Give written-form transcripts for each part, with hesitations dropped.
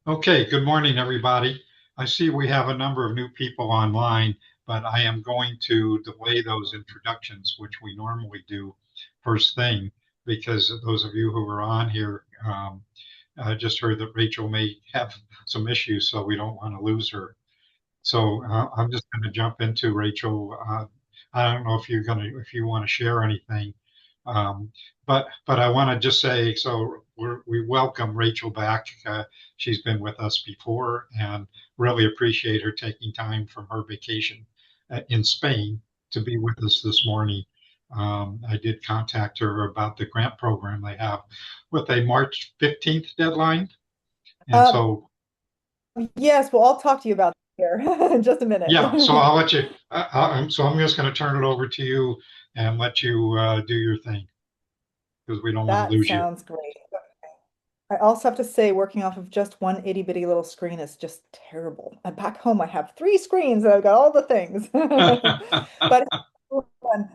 Okay, good morning, everybody. I see we have a number of new people online, but I am going to delay those introductions, which we normally do first thing, because those of you who are on here just heard that Rachel may have some issues, so we don't want to lose her. So I'm just going to jump into Rachel. I don't know if if you want to share anything, um, but I want to just say so we welcome Rachel back. She's been with us before, and really appreciate her taking time from her vacation in Spain to be with us this morning. I did contact her about the grant program they have with a March 15th deadline, and Um, so yes, well, I'll talk to you about that here in just a yeah, so minute. I'll let you. So I'm just going to turn it over to you and let you do your thing because we don't want to That lose you. sounds great. I also have to say, working off of just one itty bitty little screen is just terrible. And back home, I have three screens and I've got all the things. But it's fun.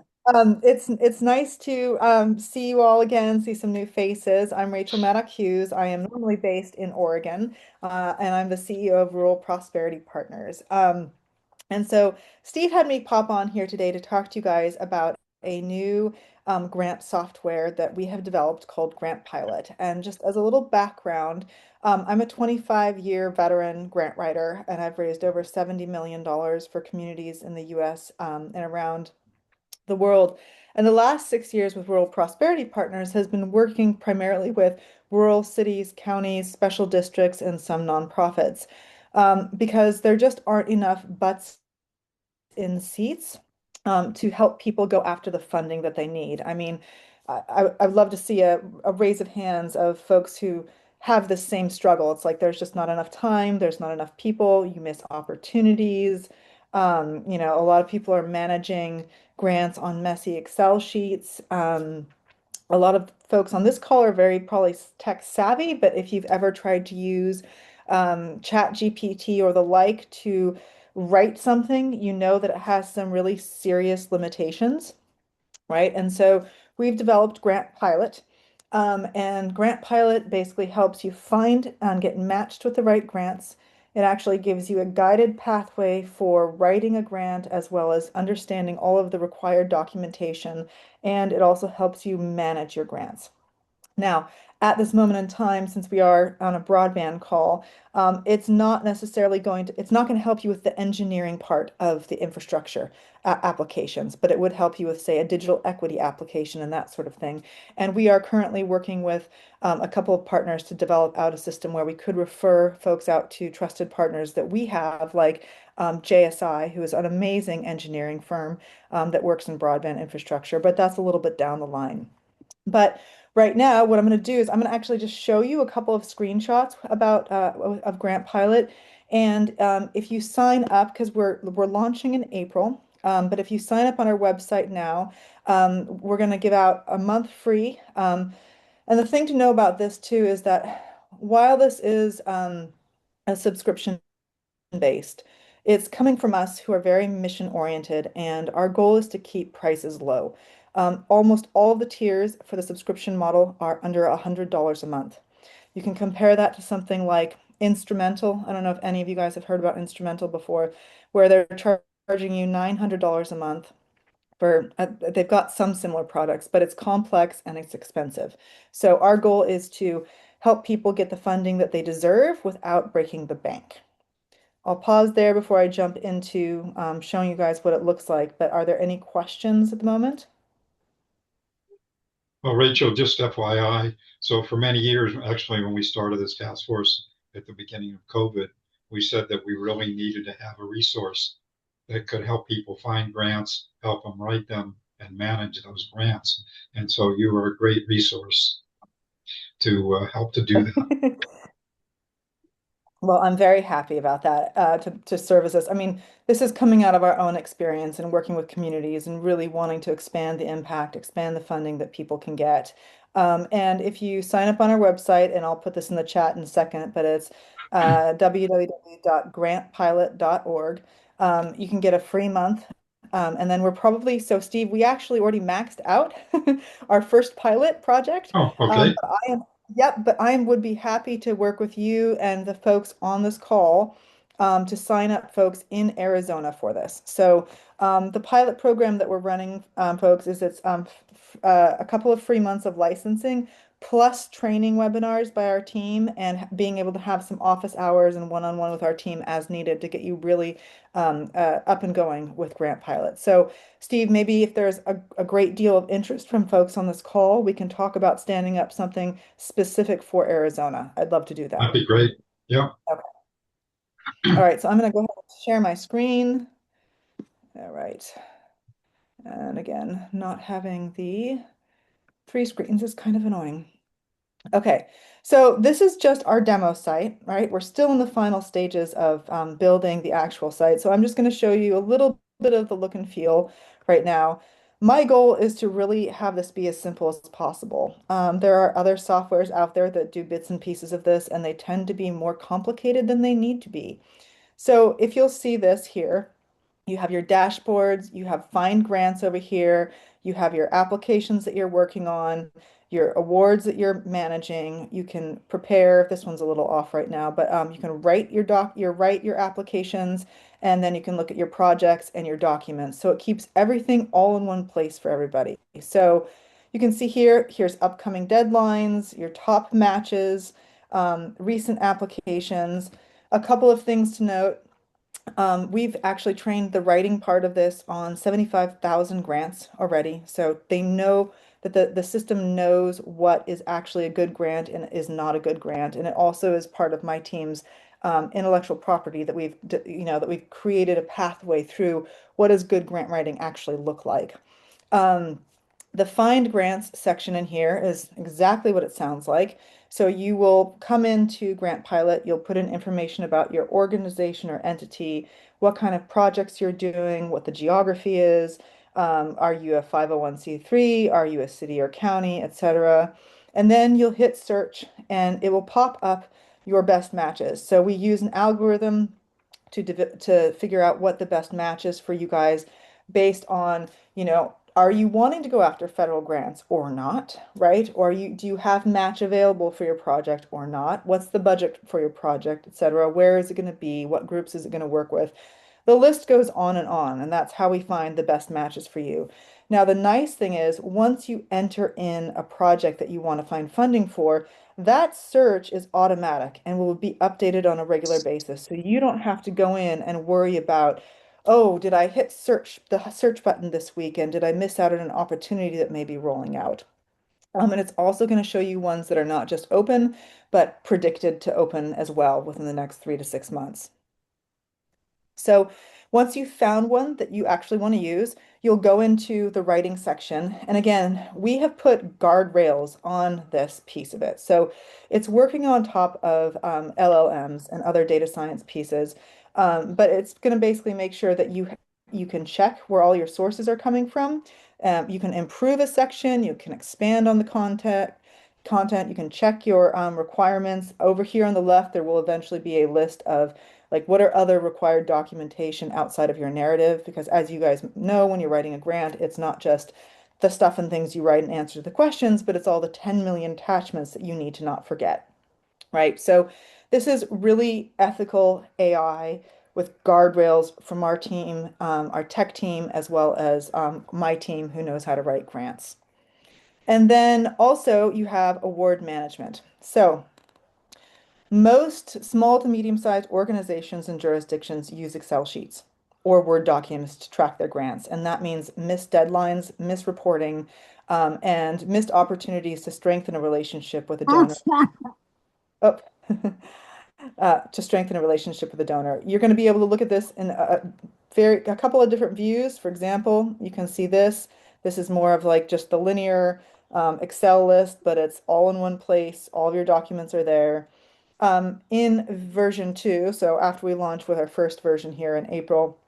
It's nice to see you all again, see some new faces. I'm Rachel Maddock Hughes. I am normally based in Oregon, and I'm the CEO of Rural Prosperity Partners. And so Steve had me pop on here today to talk to you guys about a new grant software that we have developed called Grant Pilot. And just as a little background, I'm a 25-year veteran grant writer, and I've raised over $70 million for communities in the US and around the world. And the last 6 years with Rural Prosperity Partners has been working primarily with rural cities, counties, special districts, and some nonprofits because there just aren't enough butts in seats to help people go after the funding that they need. I mean, I'd love to see a raise of hands of folks who have the same struggle. It's like there's just not enough time, there's not enough people, you miss opportunities. A lot of people are managing grants on messy Excel sheets. A lot of folks on this call are very probably tech savvy, but if you've ever tried to use Chat GPT or the like to write something, you know that it has some really serious limitations, right? And so we've developed Grant Pilot. And Grant Pilot basically helps you find and get matched with the right grants. It actually gives you a guided pathway for writing a grant as well as understanding all of the required documentation. And it also helps you manage your grants. Now, at this moment in time, since we are on a broadband call, it's not going to help you with the engineering part of the infrastructure applications, but it would help you with, say, a digital equity application and that sort of thing. And we are currently working with a couple of partners to develop out a system where we could refer folks out to trusted partners that we have, like JSI, who is an amazing engineering firm that works in broadband infrastructure, but that's a little bit down the line. But right now, what I'm going to do is I'm going to actually just show you a couple of screenshots about of Grant Pilot. And if you sign up, because we're launching in April, but if you sign up on our website now, we're going to give out a month free. And the thing to know about this too is that while this is a subscription based. It's coming from us who are very mission oriented, and our goal is to keep prices low. Almost all of the tiers for the subscription model are under $100 a month. You can compare that to something like Instrumental. I don't know if any of you guys have heard about Instrumental before, where they're charging you $900 a month for, they've got some similar products, but it's complex and it's expensive. So our goal is to help people get the funding that they deserve without breaking the bank. I'll pause there before I jump into showing you guys what it looks like, but are there any questions at the moment? Well, Rachel, just FYI, so for many years, actually, when we started this task force at the beginning of COVID, we said that we really needed to have a resource that could help people find grants, help them write them, and manage those grants. And so you are a great resource to help to do that. Well, I'm very happy about that to service us. I mean, this is coming out of our own experience and working with communities and really wanting to expand the impact, expand the funding that people can get. And if you sign up on our website, and I'll put this in the chat in a second, but it's www.grantpilot.org. You can get a free month. And then we're probably, so Steve, we actually already maxed out our first pilot project. Oh, okay. Yep, but I would be happy to work with you and the folks on this call to sign up folks in Arizona for this. So the pilot program that we're running, folks, is a couple of free months of licensing plus training webinars by our team and being able to have some office hours and one-on-one with our team as needed to get you really up and going with Grant Pilot. So Steve, maybe if there's a great deal of interest from folks on this call, we can talk about standing up something specific for Arizona. I'd love to do That'd that. be great. Yep. Okay. All right, so I'm going to go ahead and share my screen. All right. And again, not having the three screens is kind of annoying. Okay, so this is just our demo site, right? We're still in the final stages of building the actual site. So I'm just going to show you a little bit of the look and feel right now. My goal is to really have this be as simple as possible. There are other softwares out there that do bits and pieces of this, and they tend to be more complicated than they need to be. So if you'll see this here, you have your dashboards, you have find grants over here, you have your applications that you're working on, your awards that you're managing. You can prepare, this one's a little off right now, but you can write your applications, and then you can look at your projects and your documents. So it keeps everything all in one place for everybody. So you can see here, here's upcoming deadlines, your top matches, recent applications. A couple of things to note. We've actually trained the writing part of this on 75,000 grants already. So they know that the system knows what is actually a good grant and is not a good grant. And it also is part of my team's intellectual property that that we've created a pathway through what does good grant writing actually look like. Um, the find grants section in here is exactly what it sounds like. So you will come into Grant Pilot, you'll put in information about your organization or entity, what kind of projects you're doing, what the geography is, are you a 501c3, are you a city or county, etc. And then you'll hit search and it will pop up your best matches. So we use an algorithm to figure out what the best match is for you guys based on, are you wanting to go after federal grants or not, right? Or do you have match available for your project or not? What's the budget for your project, etc.? Where is it going to be? What groups is it going to work with? The list goes on, and that's how we find the best matches for you. Now, the nice thing is, once you enter in a project that you want to find funding for, that search is automatic and will be updated on a regular basis. So you don't have to go in and worry about, oh, did I hit the search button this week and did I miss out on an opportunity that may be rolling out? And it's also going to show you ones that are not just open, but predicted to open as well within the next 3 to 6 months. So once you've found one that you actually want to use, you'll go into the writing section. And again, we have put guardrails on this piece of it. So it's working on top of LLMs and other data science pieces, but it's going to basically make sure that you can check where all your sources are coming from. You can improve a section, you can expand on the content, you can check your requirements. Over here on the left, there will eventually be a list of like what are other required documentation outside of your narrative? Because as you guys know, when you're writing a grant, it's not just the stuff and things you write in answer to the questions, but it's all the 10 million attachments that you need to not forget, right? So this is really ethical AI with guardrails from our team, our tech team, as well as my team who knows how to write grants. And then also you have award management. So most small to medium-sized organizations and jurisdictions use Excel sheets or Word documents to track their grants. And that means missed deadlines, misreporting, and missed opportunities to strengthen a relationship with a donor. Oh, to strengthen a relationship with a donor. You're going to be able to look at this in a couple of different views. For example, you can see this. This is more of like just the linear Excel list, but it's all in one place. All of your documents are there. In version 2, so after we launch with our first version here in April,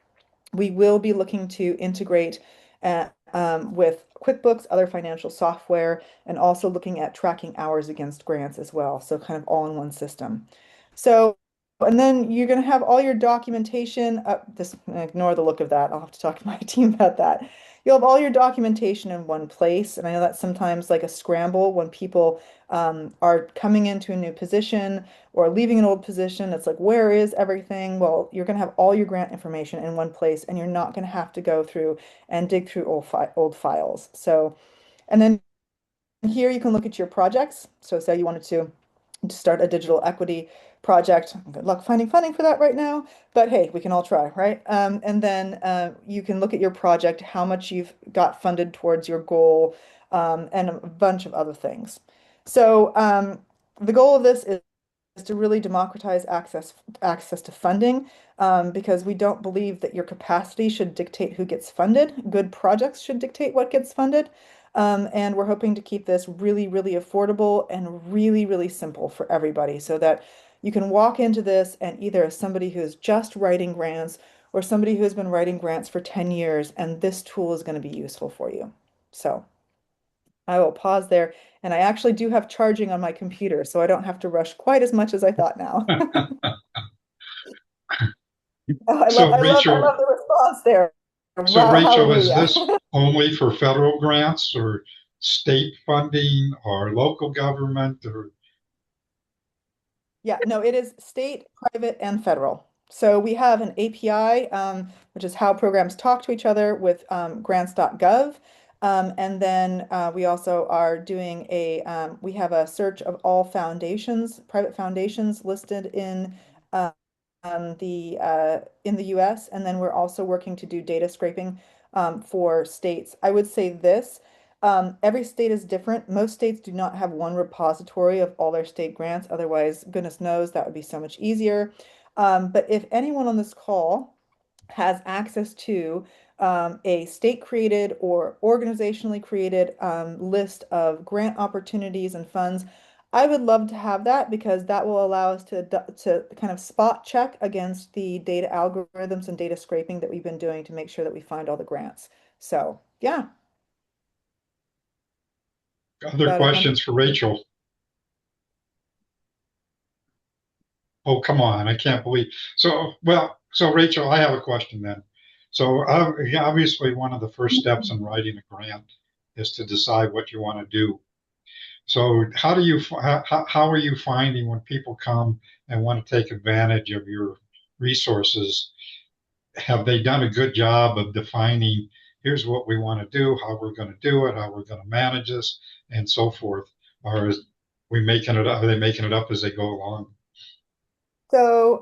we will be looking to integrate with QuickBooks, other financial software, and also looking at tracking hours against grants as well. So kind of all in one system. So, and then you're going to have all your documentation. Just ignore the look of that. I'll have to talk to my team about that. you'll have all your documentation in one place. And I know that's sometimes like a scramble when people are coming into a new position or leaving an old position. It's like, where is everything? Well, you're going to have all your grant information in one place, and you're not going to have to go through and dig through old files. So, and then here you can look at your projects. So say you wanted to start a digital equity project. Good luck finding funding for that right now, but hey, we can all try, right? And then you can look at your project, how much you've got funded towards your goal, and a bunch of other things. So the goal of this is to really democratize access to funding, because we don't believe that your capacity should dictate who gets funded. Good projects should dictate what gets funded. And we're hoping to keep this really, really affordable and really, really simple for everybody so that you can walk into this and either as somebody who's just writing grants or somebody who's been writing grants for 10 years, and this tool is going to be useful for you. So I will pause there. And I actually do have charging on my computer, so I don't have to rush quite as much as I thought now. Oh, So I Rachel, love the response there. so Rachel, is Hallelujah. this only for federal grants or state funding or local government or Yeah, no, it is state, private, and federal. So we have an API, which is how programs talk to each other with grants.gov. And then we also are doing we have a search of all foundations, private foundations listed uh, in the US, and then we're also working to do data scraping for states. I would say this, every state is different. Most states do not have one repository of all their state grants. Otherwise, goodness knows that would be so much easier. But if anyone on this call has access to a state created or organizationally created list of grant opportunities and funds, I would love to have that because that will allow us to kind of spot check against the data algorithms and data scraping that we've been doing to make sure that we find all the grants. So yeah, other about 100. questions for Rachel? Oh, come on. I can't believe. So, well, so Rachel, I have a question then. So, yeah, obviously, one of the first steps in writing a grant is to decide what you want to do. So, how are you finding when people come and want to take advantage of your resources? Have they done a good job of defining, here's what we want to do, how we're going to do it, how we're going to manage this, and so forth? Or are they making it up as they go along? So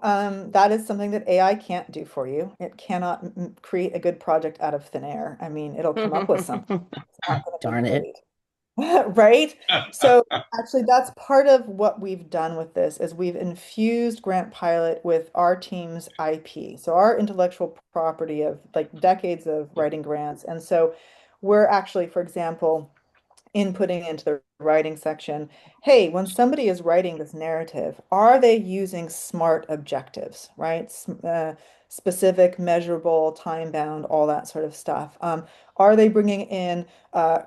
that is something that AI can't do for you. It cannot create a good project out of thin air. I mean, it'll come up with something. It's not going to be Darn it. great. Right? So actually that's part of what we've done with this is we've infused Grant Pilot with our team's IP. So our intellectual property of like decades of writing grants. And so we're actually, for example, inputting into the writing section, hey, when somebody is writing this narrative, are they using SMART objectives, right? Specific, measurable, time-bound, all that sort of stuff. Are they bringing in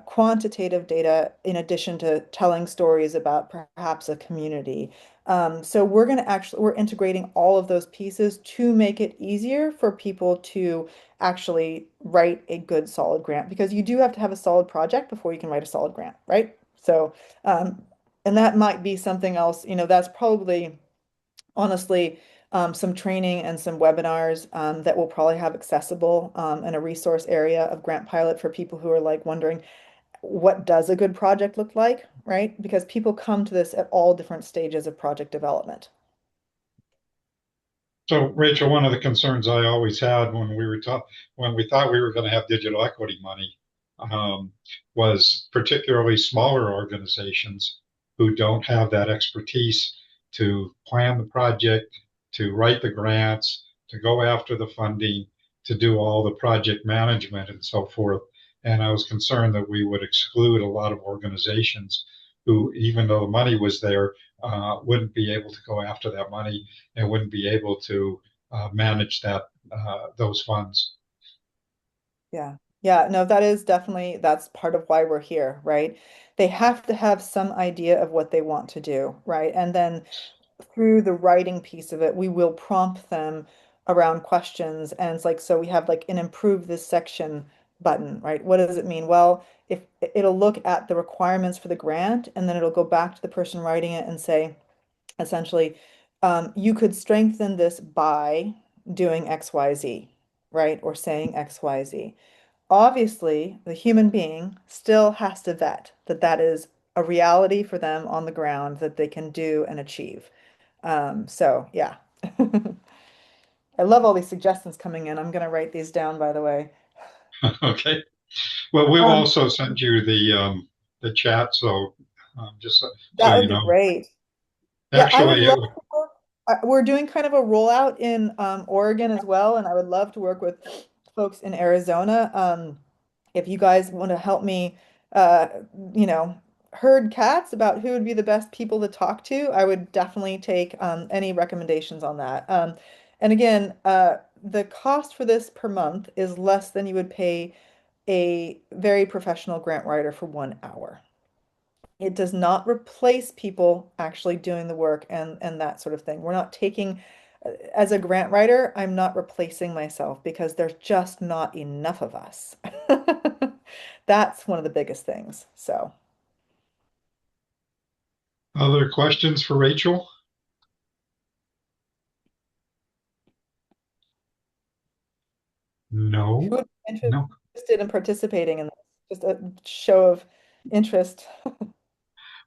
quantitative data in addition to telling stories about perhaps a community? So we're integrating all of those pieces to make it easier for people to actually write a good solid grant because you do have to have a solid project before you can write a solid grant, right? So, and that might be something else, that's probably honestly some training and some webinars that we'll probably have accessible in a resource area of Grant Pilot for people who are like wondering what does a good project look like, right? Because people come to this at all different stages of project development. So, Rachel, one of the concerns I always had when we thought we were going to have digital equity money um, was particularly smaller organizations who don't have that expertise to plan the project, to write the grants, to go after the funding, to do all the project management and so forth. And I was concerned that we would exclude a lot of organizations who, even though the money was there, wouldn't be able to go after that money and wouldn't be able to manage those funds. Yeah. Yeah, no, that is definitely that's part of why we're here, right? They have to have some idea of what they want to do, right? And then through the writing piece of it, we will prompt them around questions. And it's like, so we have like an improve this section button, right? What does it mean? Well, if it'll look at the requirements for the grant and then it'll go back to the person writing it and say, essentially, you could strengthen this by doing XYZ, right? Or saying XYZ. Obviously, the human being still has to vet that that is a reality for them on the ground that they can do and achieve. So yeah. I love all these suggestions coming in. I'm going to write these down, by the way. Okay. Well, we'll Um, also send you the chat, so just so that you would be know. great. Yeah, I would Actually, it love would, to work. We're doing kind of a rollout in Oregon as well, and I would love to work with folks in Arizona. If you guys want to help me, uh, you know, herd cats about who would be the best people to talk to, I would definitely take any recommendations on that. And again, the cost for this per month is less than you would pay a very professional grant writer for 1 hour. It does not replace people actually doing the work and that sort of thing. We're not taking, as a grant writer, I'm not replacing myself because there's just not enough of us. That's one of the biggest things. So other questions for Rachel? who No, would be no. interested in participating in this? Just a show of interest.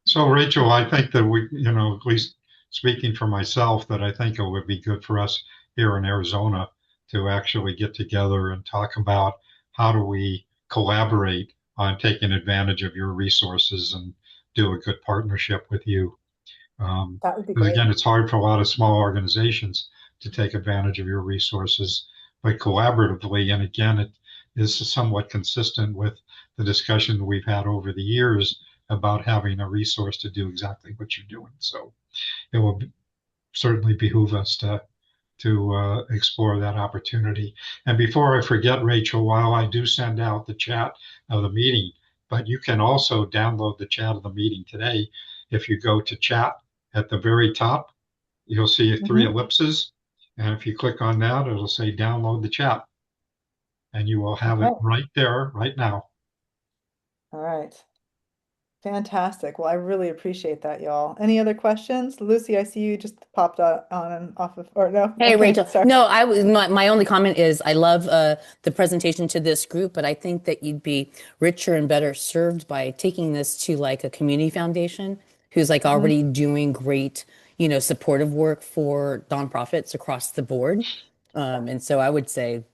So, Rachel, I think that at least speaking for myself, that I think it would be good for us here in Arizona to actually get together and talk about how do we collaborate on taking advantage of your resources and do a good partnership with you. That would be Because great. again, it's hard for a lot of small organizations to take advantage of your resources, but collaboratively, and again, it is somewhat consistent with the discussion we've had over the years about having a resource to do exactly what you're doing. So it will certainly behoove us to explore that opportunity. And before I forget, Rachel, while I do send out the chat of the meeting, but you can also download the chat of the meeting today. If you go to chat at the very top, you'll see three Hmm. ellipses. And if you click on that, it'll say download the chat and you will have it Okay. right there, right now. All right. Fantastic. Well, I really appreciate that, y'all. Any other questions? Lucy, I see you just popped on and off of, or no? Hey, Okay, Rachel. sorry. No, I was my only comment is I love the presentation to this group, but I think that you'd be richer and better served by taking this to like a community foundation who's like Mhm. already doing great, supportive work for nonprofits across the board. And so I would say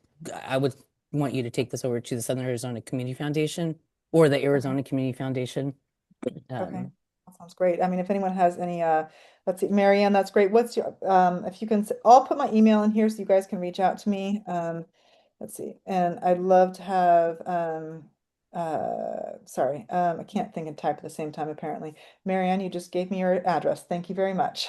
I would want you to take this over to the Southern Arizona Community Foundation or the Okay. Arizona Community Foundation. Okay. Um, That sounds great. I mean, if anyone has any, let's see, Marianne, that's great. What's your, if you can, I'll put my email in here so you guys can reach out to me. Let's see. And I'd love to have, sorry, I can't think and type at the same time, apparently. Marianne, you just gave me your address. Thank you very much.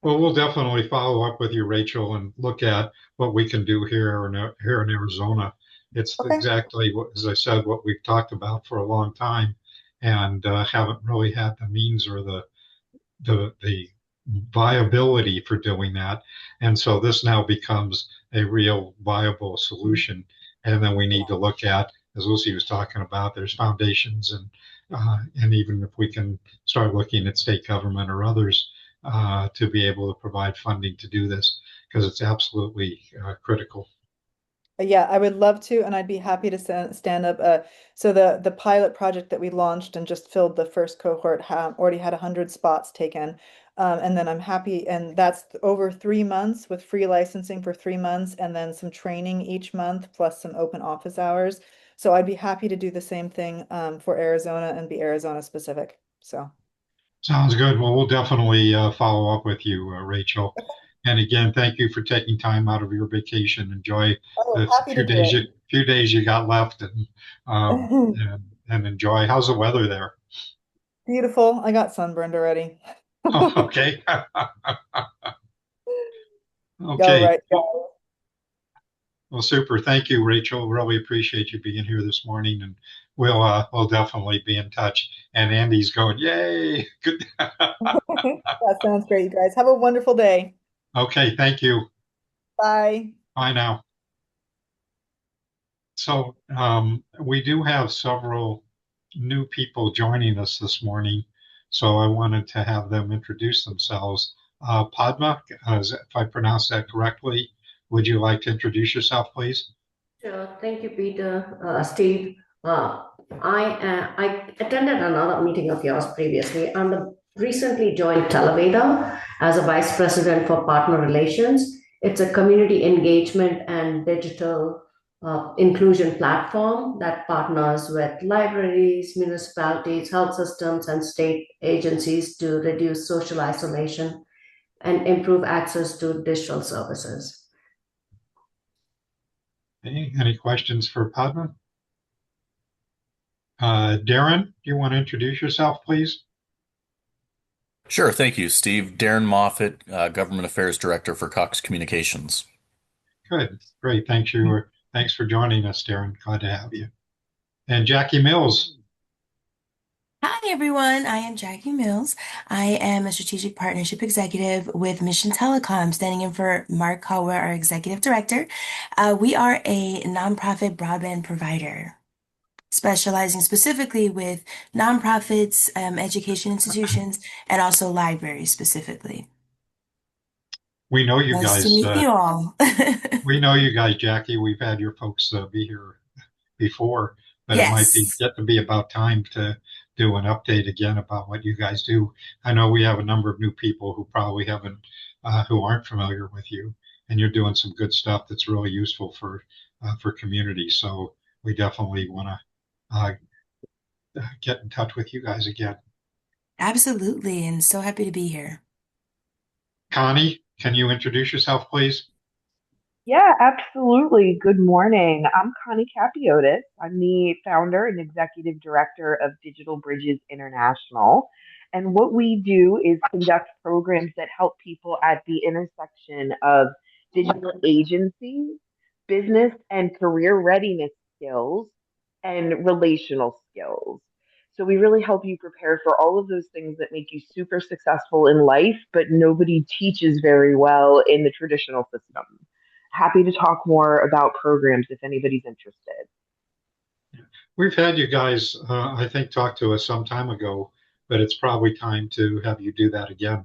Well, we'll definitely follow up with you, Rachel, and look at what we can do here in Arizona. It's Okay. exactly what, as I said, what we've talked about for a long time, and haven't really had the means or the viability for doing that. And so this now becomes a real viable solution. And then we need to look at, as Lucy was talking about, there's foundations and even if we can start looking at state government or others to be able to provide funding to do this because it's absolutely critical. Yeah, I would love to, and I'd be happy to stand up. So the pilot project that we launched and just filled the first cohort already had 100 spots taken, and then I'm happy, and that's over 3 months with free licensing for 3 months, and then some training each month plus some open office hours. So I'd be happy to do the same thing for Arizona and be Arizona specific. So Sounds good. Well, we'll definitely follow up with you, Rachel. And again, thank you for taking time out of your vacation. Enjoy oh, the happy to do few days you got left, it. and enjoy. How's the weather there? Beautiful. I got sunburned already. Oh, okay, All okay. right. Well, super. Thank you, Rachel. Really appreciate you being here this morning, and we'll definitely be in touch. And Andy's going, yay! Good. That sounds great, you guys. Have a wonderful day. Okay, thank you. Bye. Bye now. So we do have several new people joining us this morning. So I wanted to have them introduce themselves. Padma, if I pronounce that correctly, would you like to introduce yourself, please? Sure. Thank you, Peter. Steve, I attended another meeting of yours previously and recently joined Talaveda as a vice president for partner relations. It's a community engagement and digital inclusion platform that partners with libraries, municipalities, health systems, and state agencies to reduce social isolation and improve access to digital services. Any questions for Padma? Darren, do you want to introduce yourself, please? Sure, thank you, Steve. Darren Moffett, Government Affairs Director for Cox Communications. Good, great. Thanks for joining us, Darren. Glad to have you. And Jackie Mills. Hi, everyone. I am Jackie Mills. I am a strategic partnership executive with Mission Telecom, standing in for Mark Howell, our executive director. We are a nonprofit broadband provider, specializing specifically with nonprofits, education institutions, and also libraries specifically. We know you Nice to guys. meet you all. We know you guys, Jackie. We've had your folks be here before, but it might be Yes, get to be about time to do an update again about what you guys do. I know we have a number of new people who probably haven't, who aren't familiar with you, and you're doing some good stuff that's really useful for community. So we definitely want to uh, get in touch with you guys again. absolutely. And so happy to be here. Connie, can you introduce yourself, please? Yeah, absolutely. Good morning. I'm Connie Capiotis. I'm the founder and executive director of Digital Bridges International. And what we do is conduct programs that help people at the intersection of digital agency, business and career readiness skills, and relational skills. So we really help you prepare for all of those things that make you super successful in life, but nobody teaches very well in the traditional system. Happy to talk more about programs if anybody's interested. We've had you guys, I think, talk to us some time ago, but it's probably time to have you do that again.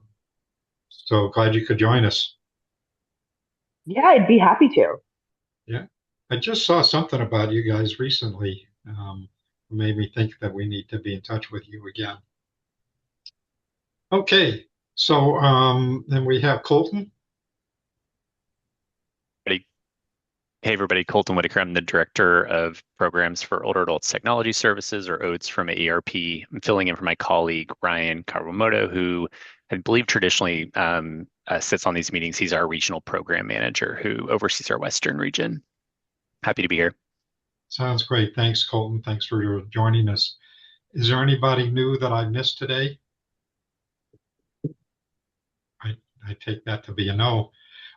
So glad you could join us. Yeah, I'd be happy to. Yeah. I just saw something about you guys recently. Made me think that we need to be in touch with you again. Okay. So then we have Colton. Hey everybody, Colton Whitaker. I'm the Director of Programs for Older Adults Technology Services, or OATS from AERP. I'm filling in for my colleague, Ryan Kawamoto, who I believe traditionally sits on these meetings. He's our Regional Program Manager who oversees our Western region. Happy to be here. Sounds great. Thanks, Colton. Thanks for joining us. Is there anybody new that I missed today? I take that to be a no.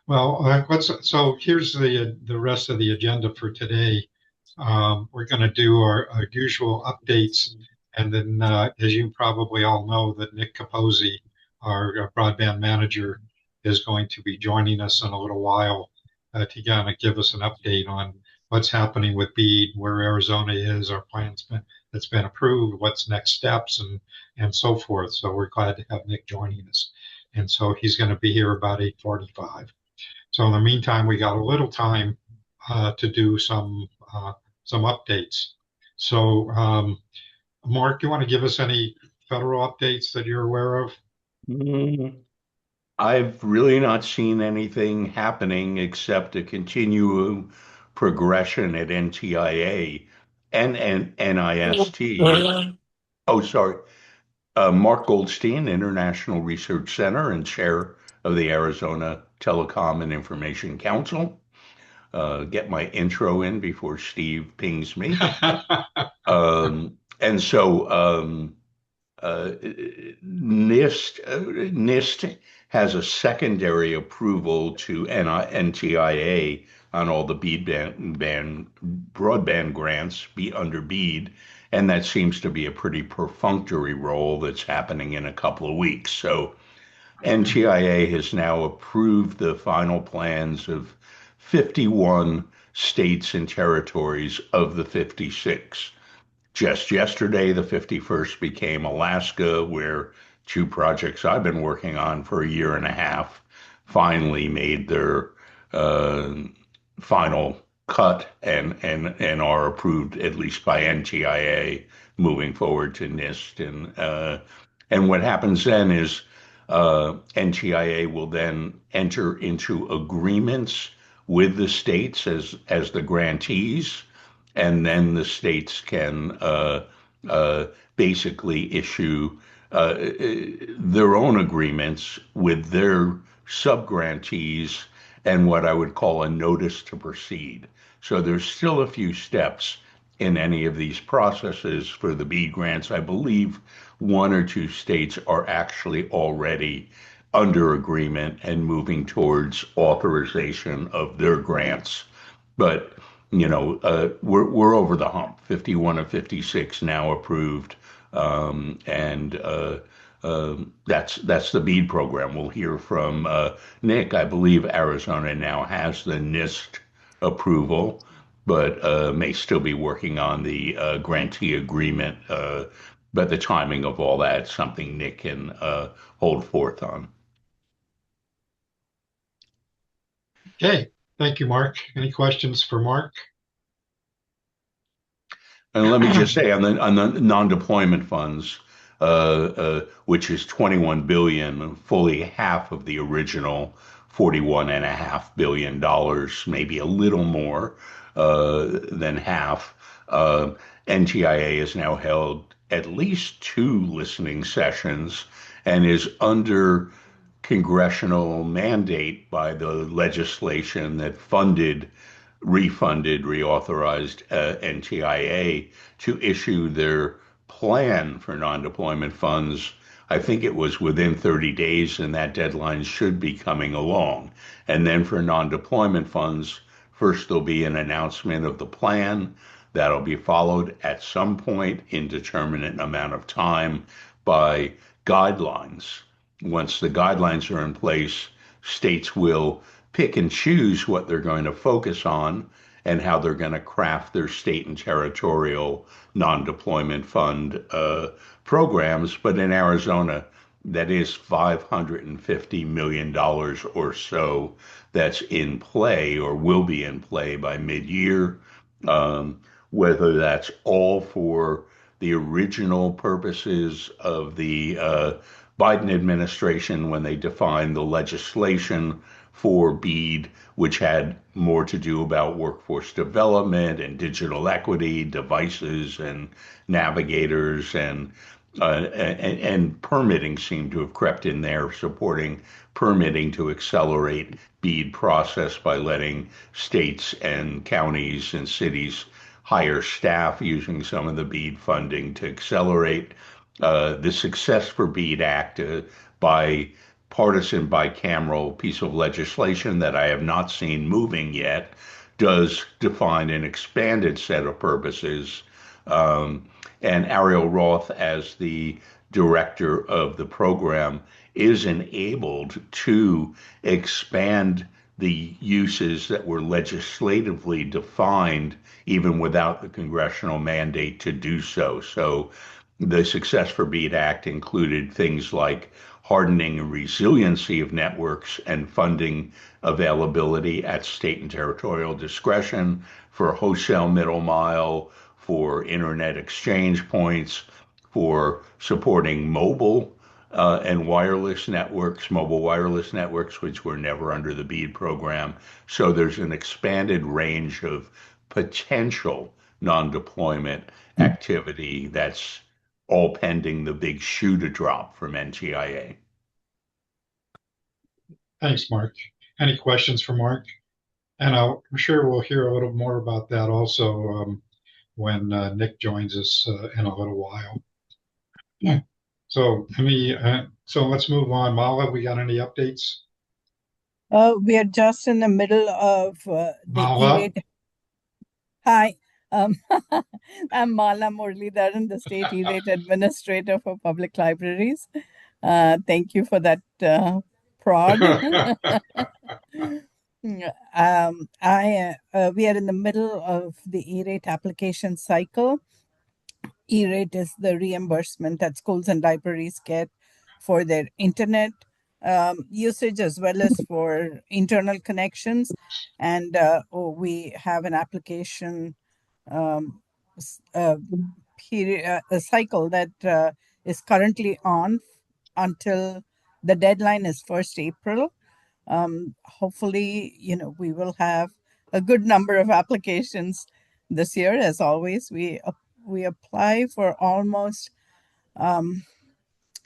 Well, so here's the rest of the agenda for today. We're going to do our usual updates, and then, as you probably all know, that Nick Capozzi, our broadband manager, is going to be joining us in a little while to kind of give us an update on what's happening with BEAD, where Arizona is, our plans that's been approved, what's next steps, and so forth. So we're glad to have Nick joining us, and so he's going to be here about 8:45. So in the meantime, we got a little time to do some updates. So, Mark, do you want to give us any federal updates that you're aware of? Mm, I've really not seen anything happening except a continual progression at NTIA and NIST. Oh, sorry. Mark Goldstein, International Research Center and chair of the Arizona Telecom and Information Council. Get my intro in before Steve pings me. And so NIST has a secondary approval to NTIA on all the broadband grants be under BEAD, and that seems to be a pretty perfunctory role that's happening in a couple of weeks. So NTIA has now approved the final plans of 51 states and territories of the 56. Just yesterday, the 51st became Alaska, where two projects I've been working on for a year and a half finally made their uh, final cut and are approved at least by NTIA moving forward to NIST. And what happens then is NTIA will then enter into agreements with the states as the grantees, and then the states can uh, basically issue their own agreements with their subgrantees and what I would call a notice to proceed. So there's still a few steps in any of these processes for the BEAD grants. I believe one or two states are actually already under agreement and moving towards authorization of their grants. But we're over the hump. 51 of 56 now approved, and that's the BEAD program. We'll hear from Nick. I believe Arizona now has the NIST approval, but may still be working on the grantee agreement. But the timing of all that is something Nick can hold forth on. Okay, thank you, Mark. Any questions for Mark? And let me just say on the non-deployment funds, which is 21 billion, fully half of the original 41.5 billion dollars, maybe a little more than half. NTIA has now held at least two listening sessions and is under congressional mandate by the legislation that reauthorized NTIA to issue their plan for non-deployment funds. I think it was within 30 days, and that deadline should be coming along. And then for non-deployment funds, first there'll be an announcement of the plan. That'll be followed at some point, indeterminate amount of time, by guidelines. Once the guidelines are in place, states will pick and choose what they're going to focus on and how they're going to craft their state and territorial non-deployment fund programs. But in Arizona, that is $550 million or so that's in play or will be in play by mid-year. Whether that's all for the original purposes of the Biden administration when they defined the legislation for BEAD, which had more to do about workforce development and digital equity, devices and navigators, and permitting seemed to have crept in there, supporting permitting to accelerate BEAD process by letting states and counties and cities hire staff using some of the BEAD funding to accelerate the Success for BEAD Act, bipartisan bicameral piece of legislation that I have not seen moving yet, does define an expanded set of purposes. And Ariel Roth, as the director of the program, is enabled to expand the uses that were legislatively defined even without the congressional mandate to do so. So the Success for BEAD Act included things like hardening and resiliency of networks and funding availability at state and territorial discretion for wholesale middle mile, for internet exchange points, for supporting and wireless networks, mobile wireless networks, which were never under the BEAD program. So there's an expanded range of potential non-deployment activity that's all pending the big shoe to drop from NTIA. Thanks, Mark. Any questions for Mark? And I'm sure we'll hear a little more about that also when Nick joins us in a little while. Yeah. So let's move on. Mala, we got any updates? We are just in the middle of the Mala? E-rate. Hi, um, I'm Mala Muralidharan, the State E-rate Administrator for Public Libraries. Thank you for that prod. We are in the middle of the E-rate application cycle. E-rate is the reimbursement that schools and libraries get for their internet usage as well as for internal connections. And we have an application um, period, a cycle that is currently on until the deadline is 1st April. Hopefully, we will have a good number of applications this year. As always, we apply for almost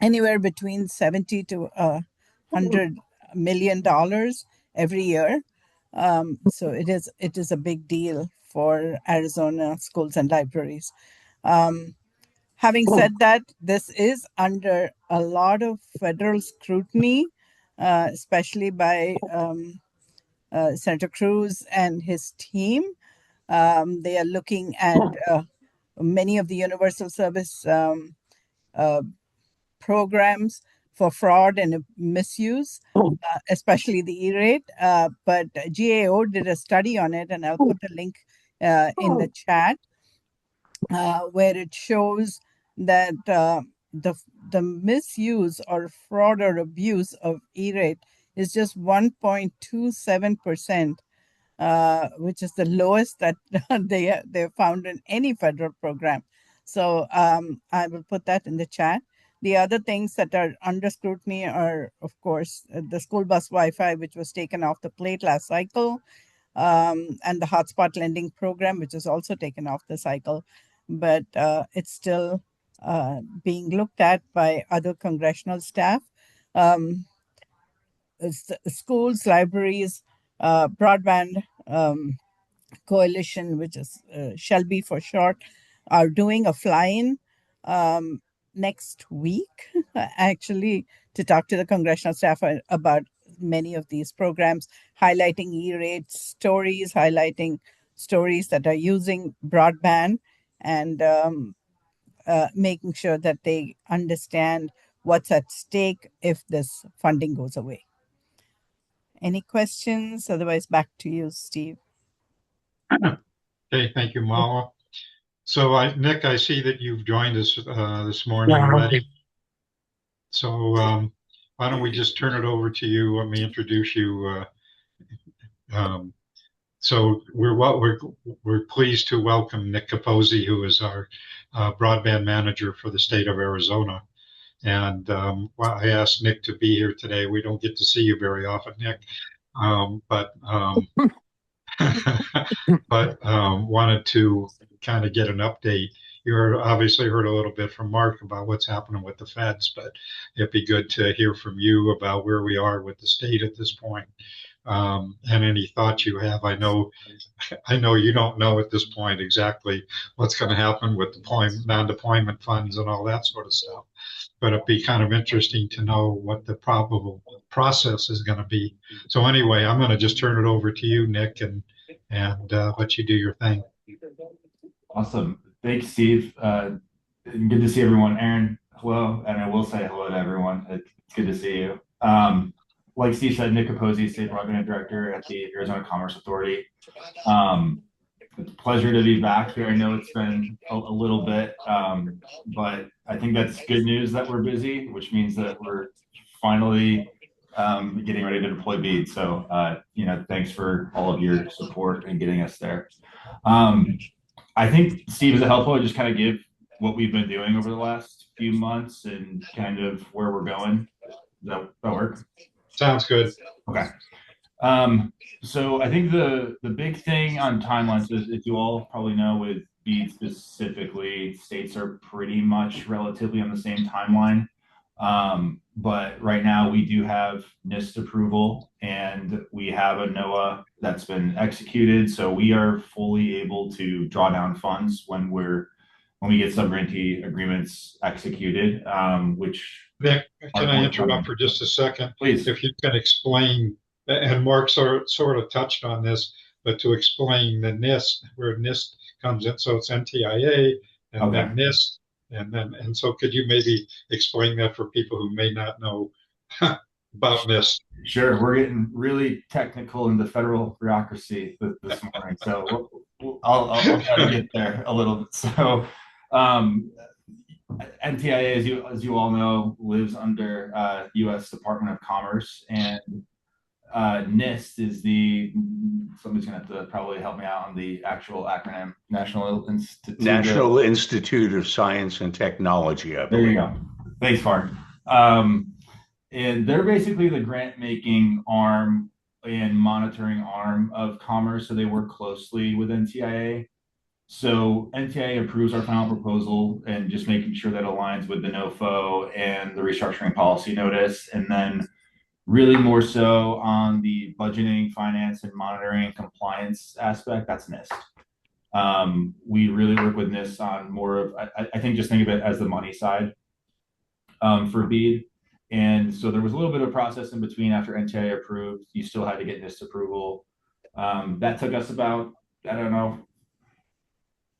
anywhere between 70 to $100 million every year. So it is a big deal for Arizona schools and libraries. Having said that, this is under a lot of federal scrutiny, especially by Senator Cruz and his team. They are looking at many of the universal service uh, programs for fraud and misuse, especially the E-rate. But GAO did a study on it, and I'll put the link in the chat, where it shows that the the misuse or fraud or abuse of E-rate is just 1.27%, which is the lowest that they found in any federal program. So I will put that in the chat. The other things that are under scrutiny are, of course, the school bus Wi-Fi, which was taken off the plate last cycle, and the hotspot lending program, which is also taken off the cycle, but it's still being looked at by other congressional staff. Um, Schools, libraries, broadband coalition, which is Shelby for short, are doing a fly-in next week, actually, to talk to the congressional staff about many of these programs, highlighting E-rate stories, highlighting stories that are using broadband, and making sure that they understand what's at stake if this funding goes away. Any questions? Otherwise, back to you, Steve. Okay, thank you, Mala. So, Nick, I see that you've joined us this morning already. So, why don't we just turn it over to you? Let me introduce you. So, we're pleased to welcome Nick Capozzi, who is our broadband manager for the state of Arizona. And I asked Nick to be here today. We don't get to see you very often, Nick, but wanted to kind of get an update. Obviously heard a little bit from Mark about what's happening with the feds, but it'd be good to hear from you about where we are with the state at this point, and any thoughts you have. I know you don't know at this point exactly what's going to happen with non-deployment funds and all that sort of stuff, but it'd be kind of interesting to know what the probable process is going to be. So anyway, I'm going to just turn it over to you, Nick, and let you do your thing. Awesome. Thanks, Steve. Good to see everyone. Aaron, hello. And I will say hello to everyone. It's good to see you. Like Steve said, Nick Capozzi, State Broadband Director at the Arizona Commerce Authority. It's a pleasure to be back here. I know it's been a little bit, but I think that's good news that we're busy, which means that we're finally getting ready to deploy BEAD. So, thanks for all of your support in getting us there. I think, Steve, is it helpful to just kind of give what we've been doing over the last few months and kind of where we're going? Does that work? Sounds good. Okay. So I think the big thing on timelines is, as you all probably know, with BEAD specifically, states are pretty much relatively on the same timeline. But right now we do have NIST approval and we have a NOAA that's been executed. So we are fully able to draw down funds when we get sub-grantee agreements executed, which... Nick, can I interrupt for just a second? Please. If you can explain, and Mark sort of touched on this, but to explain the NIST, where NIST comes in, so it's NTIA and then NIST, and so could you maybe explain that for people who may not know about NIST. Sure, we're getting really technical in the federal bureaucracy this morning, so I'll try to get there a little bit. So, um, NTIA, as you all know, lives under U.S. Department of Commerce, and NIST is somebody's going to have to probably help me out on the actual acronym, National Institute of Science and Technology, I There you believe. go. Thanks, Mark. And they're basically the grant making arm and monitoring arm of Commerce. So they work closely with NTIA. So NTIA approves our final proposal and just making sure that aligns with the NOFO and the restructuring policy notice. And then really more so on the budgeting, finance, and monitoring compliance aspect, that's NIST. We really work with NIST on more of, I think, just think of it as the money side for BEAD. And so there was a little bit of process in between after NTIA approved. You still had to get NIST approval. That took us about, I don't know,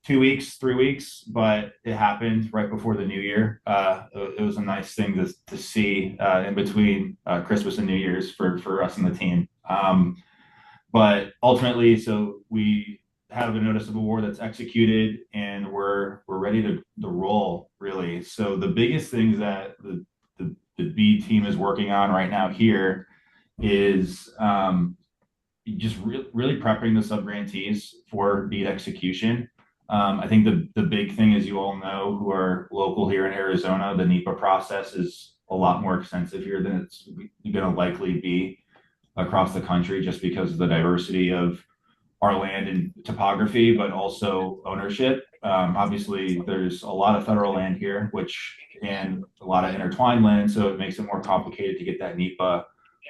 2 weeks, 3 weeks, but it happened right before the new year. It was a nice thing to see in between Christmas and New Year's for us and the team. But ultimately, so we have a notice of award that's executed, and we're ready to roll, really. So the biggest things that the BEAD team is working on right now here is just really prepping the subgrantees for BEAD execution. I think the big thing, as you all know, who are local here in Arizona, the NEPA process is a lot more extensive here than it's going to likely be across the country, just because of the diversity of our land and topography, but also ownership. Obviously, there's a lot of federal land here, and a lot of intertwined land, so it makes it more complicated to get that NEPA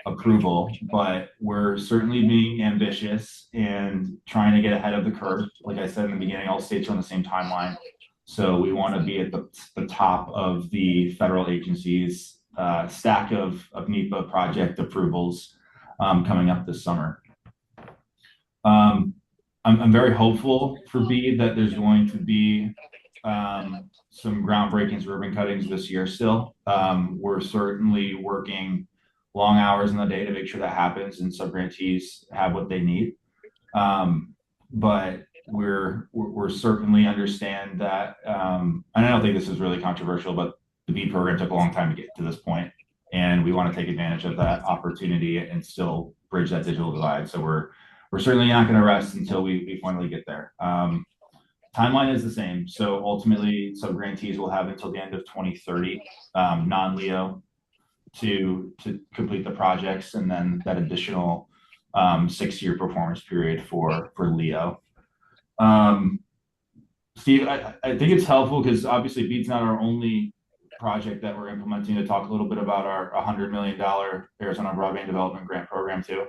approval. But we're certainly being ambitious and trying to get ahead of the curve. Like I said in the beginning, all states are on the same timeline, so we want to be at the top of the federal agencies stack of NEPA project approvals coming up this summer. I'm very hopeful for BEAD that there's going to be some groundbreaking ribbon cuttings this year still. We're certainly working long hours in the day to make sure that happens and subgrantees have what they need. But we're certainly understand that, and I don't think this is really controversial, but the BEAD program took a long time to get to this point, and we want to take advantage of that opportunity and still bridge that digital divide. So we're certainly not going to rest until we finally get there. Timeline is the same. So ultimately, subgrantees will have until the end of 2030, non-LEO, to complete the projects, and then that additional 6-year performance period for LEO. Steve, I think it's helpful because obviously BEAD's not our only project that we're implementing, to talk a little bit about our $100 million Arizona Broadband Development Grant Program too.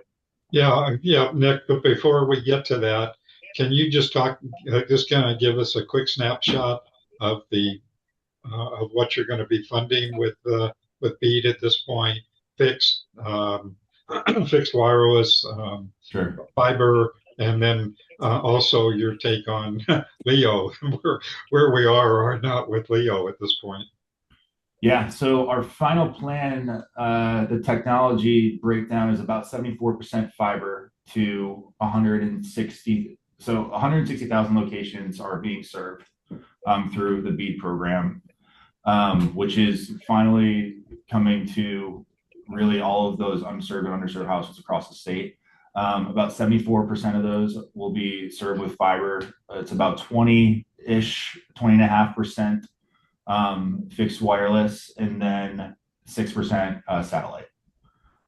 Yeah, Nick, but before we get to that, can you just kind of give us a quick snapshot of of what you're going to be funding with BEAD at this point? Fixed, fixed wireless, Sure. fiber, and then also your take on LEO, where we are or are not with LEO at this point. Yeah, so our final plan, the technology breakdown is about 74% fiber to 160. So 160,000 locations are being served through the BEAD program, which is finally coming to really all of those unserved and underserved households across the state. About 74% of those will be served with fiber. It's about 20.5% fixed wireless, and then 6% satellite.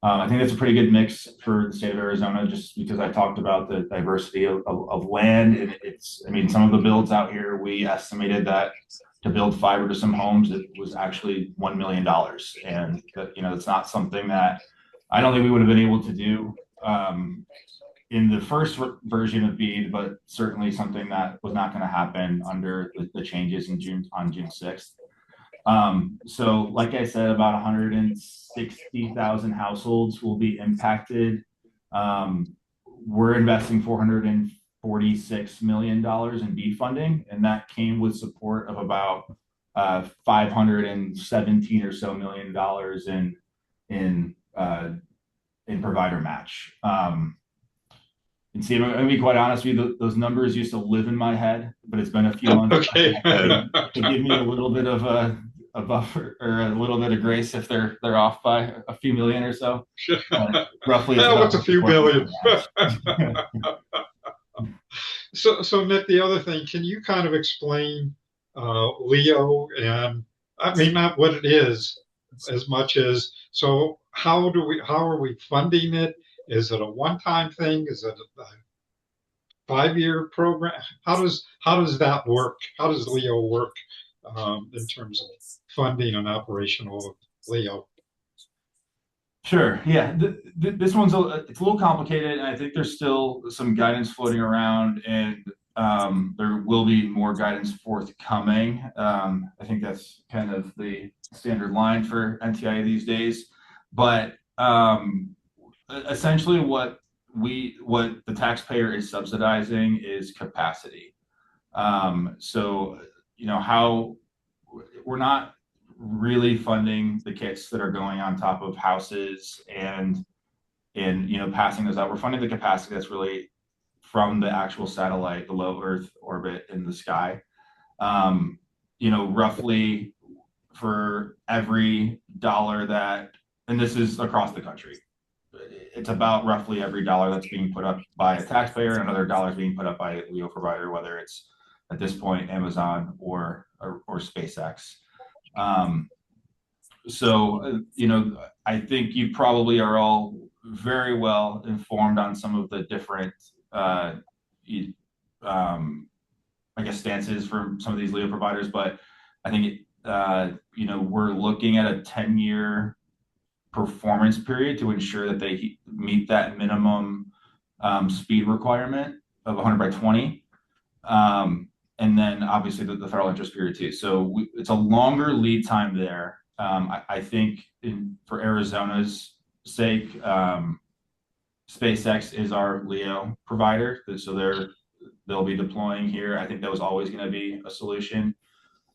I think that's a pretty good mix for the state of Arizona, just because I talked about the diversity of land. And some of the builds out here, we estimated that to build fiber to some homes, it was actually $1 million. And it's not something that I don't think we would have been able to do in the first version of BEAD, but certainly something that was not going to happen under the changes on June 6th. So like I said, about 160,000 households will be impacted. We're investing $446 million in BEAD funding, and that came with support of about $517 or so million in in provider match. And Steve, I'm gonna be quite honest with you, those numbers used to live in my head, but it's been a few months. Okay. To give me a little bit of a buffer or a little bit of grace if they're off by a few million or so. Roughly, it's What's a few million? match. So Nick, the other thing, can you kind of explain Leo, and I mean not what it is as much as, so how are we funding it? Is it a one-time thing? Is it a 5-year program? How does that work? How does Leo work in terms of funding and operational of Leo? Sure. Yeah. This one's it's a little complicated, and I think there's still some guidance floating around, and there will be more guidance forthcoming. I think that's kind of the standard line for NTIA these days. But essentially, what the taxpayer is subsidizing is capacity. So how we're not really funding the kits that are going on top of houses and passing those out. We're funding the capacity that's really from the actual satellite, the low Earth orbit in the sky. Roughly for every dollar that, and this is across the country, it's about roughly every dollar that's being put up by a taxpayer and another dollar is being put up by a LEO provider, whether it's at this point Amazon or SpaceX. I think you probably are all very well informed on some of the different, stances for some of these LEO providers, but I think, we're looking at a 10-year performance period to ensure that they meet that minimum speed requirement of 100 by 20. And then obviously the federal interest period too. So it's a longer lead time there. I think for Arizona's sake, SpaceX is our LEO provider, so they'll be deploying here. I think that was always going to be a solution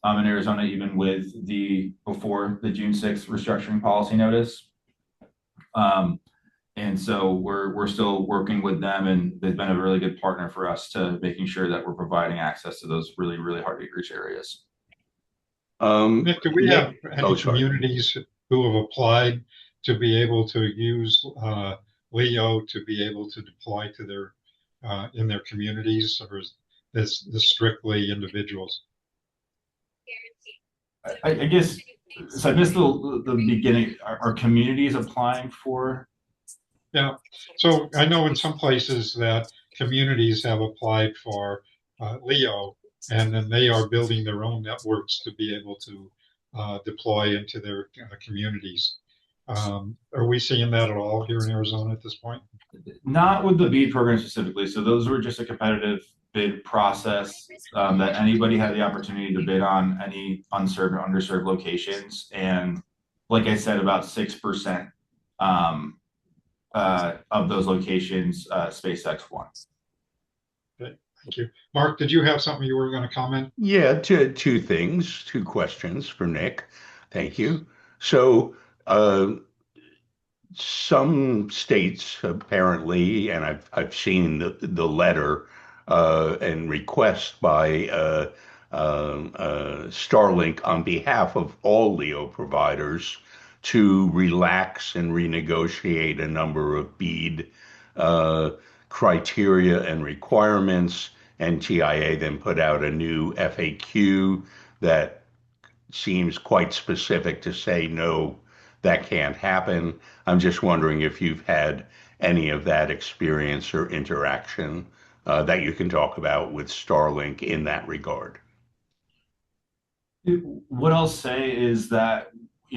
in Arizona, even with before the June 6th restructuring policy notice. And so we're still working with them, and they've been a really good partner for us to making sure that we're providing access to those really, really hard to reach areas. Nick, do we have any communities who have applied to be able to use Leo to be able to deploy to their in their communities, or is this strictly individuals? I guess so. I missed the beginning. Are communities applying for? Yeah. So I know in some places that communities have applied for Leo, and then they are building their own networks to be able to deploy into their communities. Are we seeing that at all here in Arizona at this point? Not with the BEAD program specifically. So those were just a competitive bid process that anybody had the opportunity to bid on any unserved or underserved locations. And like I said, about 6% of those locations, SpaceX won. Okay, thank you. Mark, did you have something you were going to comment? Yeah, two things, two questions for Nick. Thank you. So some states apparently, and I've seen the letter and request by Starlink on behalf of all LEO providers to relax and renegotiate a number of BEAD criteria and requirements. NTIA then put out a new FAQ that seems quite specific to say, no, that can't happen. I'm just wondering if you've had any of that experience or interaction that you can talk about with Starlink in that regard. What I'll say is that,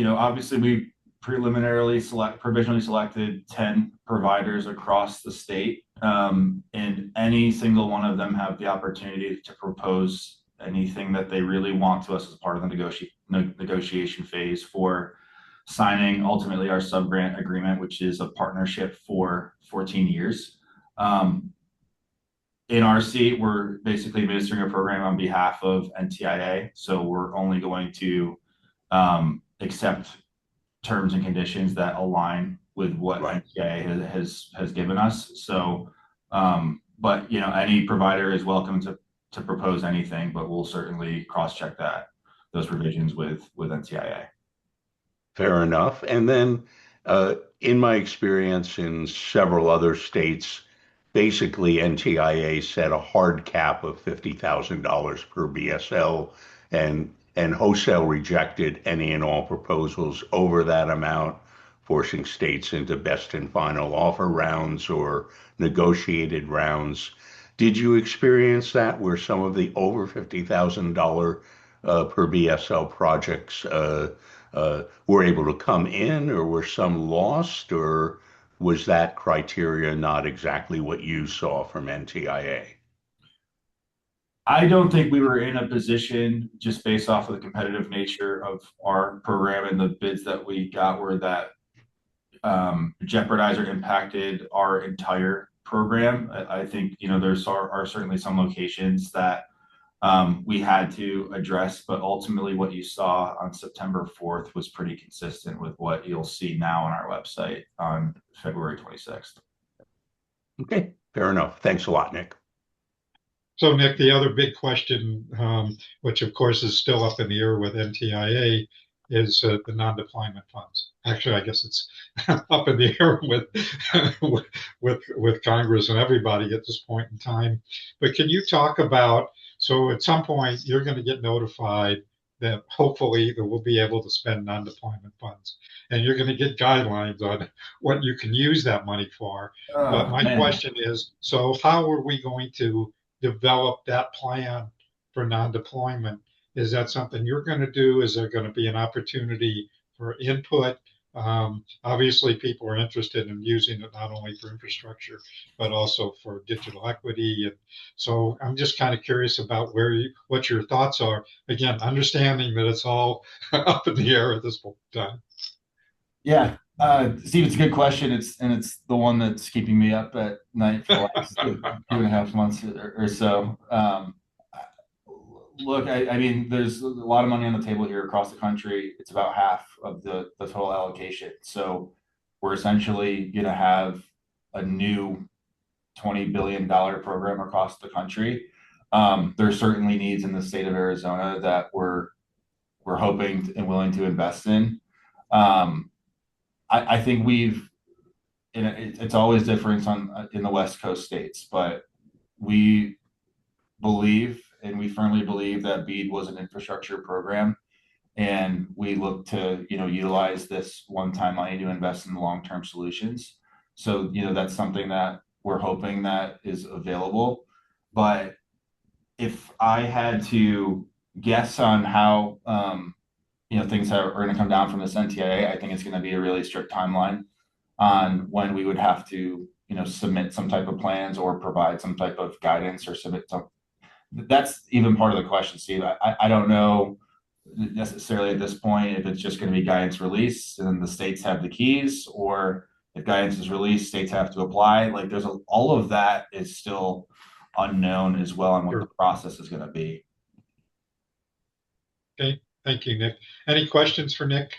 obviously we provisionally selected 10 providers across the state, and any single one of them have the opportunity to propose anything that they really want to us as part of the negotiation phase for signing ultimately our sub-grant agreement, which is a partnership for 14 years. In our seat, we're basically administering a program on behalf of NTIA. So we're only going to accept terms and conditions that align with what Right. NTIA has given us. So, but any provider is welcome to propose anything, but we'll certainly cross-check those revisions with NTIA. Fair enough. And then, in my experience in several other states, basically NTIA set a hard cap of $50,000 per BSL, and wholesale rejected any and all proposals over that amount, forcing states into best and final offer rounds or negotiated rounds. Did you experience that where some of the over $50,000 per BSL projects were able to come in, or were some lost, or was that criteria not exactly what you saw from NTIA? I don't think we were in a position, just based off of the competitive nature of our program and the bids that we got, where that jeopardized or impacted our entire program. I think there are certainly some locations that we had to address, but ultimately what you saw on September 4th was pretty consistent with what you'll see now on our website on February 26th. Okay, fair enough. Thanks a lot, Nick. So, Nick, the other big question, which of course is still up in the air with NTIA, is the non-deployment funds. Actually, I guess it's up in the air with Congress and everybody at this point in time. But can you talk about, so at some point you're going to get notified that hopefully that we'll be able to spend non-deployment funds, and you're going to get guidelines on what you can use that money for. But my question is, so how are we going to develop that plan for non-deployment? Is that something you're going to do? Is there going to be an opportunity for input? Obviously, people are interested in using it not only for infrastructure, but also for digital equity. And so I'm just kind of curious about what your thoughts are. Again, understanding that it's all up in the air at this point in time. Yeah, Steve, it's a good question. It's the one that's keeping me up at night for the last 2.5 months or so. Look, I mean, there's a lot of money on the table here across the country. It's about half of the total allocation. So we're essentially going to have a new $20 billion program across the country. There's certainly needs in the state of Arizona that we're hoping and willing to invest in. I think it's always different in the West Coast states, but we believe, and we firmly believe, that BEAD was an infrastructure program, and we look to utilize this one-time money to invest in long-term solutions. So that's something that we're hoping that is available. But if I had to guess on how things are going to come down from this NTIA, I think it's going to be a really strict timeline on when we would have to submit some type of plans or provide some type of guidance or submit some. That's even part of the question, Steve. I don't know necessarily at this point if it's just going to be guidance release and then the states have the keys, or if guidance is released, states have to apply. Like all of that is still unknown as well on what the process is going to be. Okay, thank you, Nick. Any questions for Nick?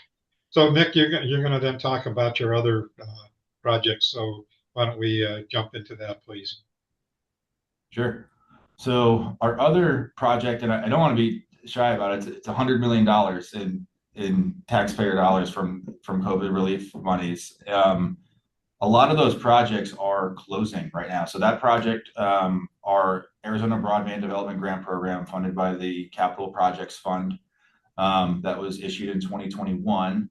So, Nick, you're going to then talk about your other projects. So, why don't we jump into that, please? Sure. So, our other project, and I don't want to be shy about it, it's $100 million in taxpayer dollars from COVID relief monies. A lot of those projects are closing right now. So that project, our Arizona Broadband Development Grant Program, funded by the Capital Projects Fund, that was issued in 2021,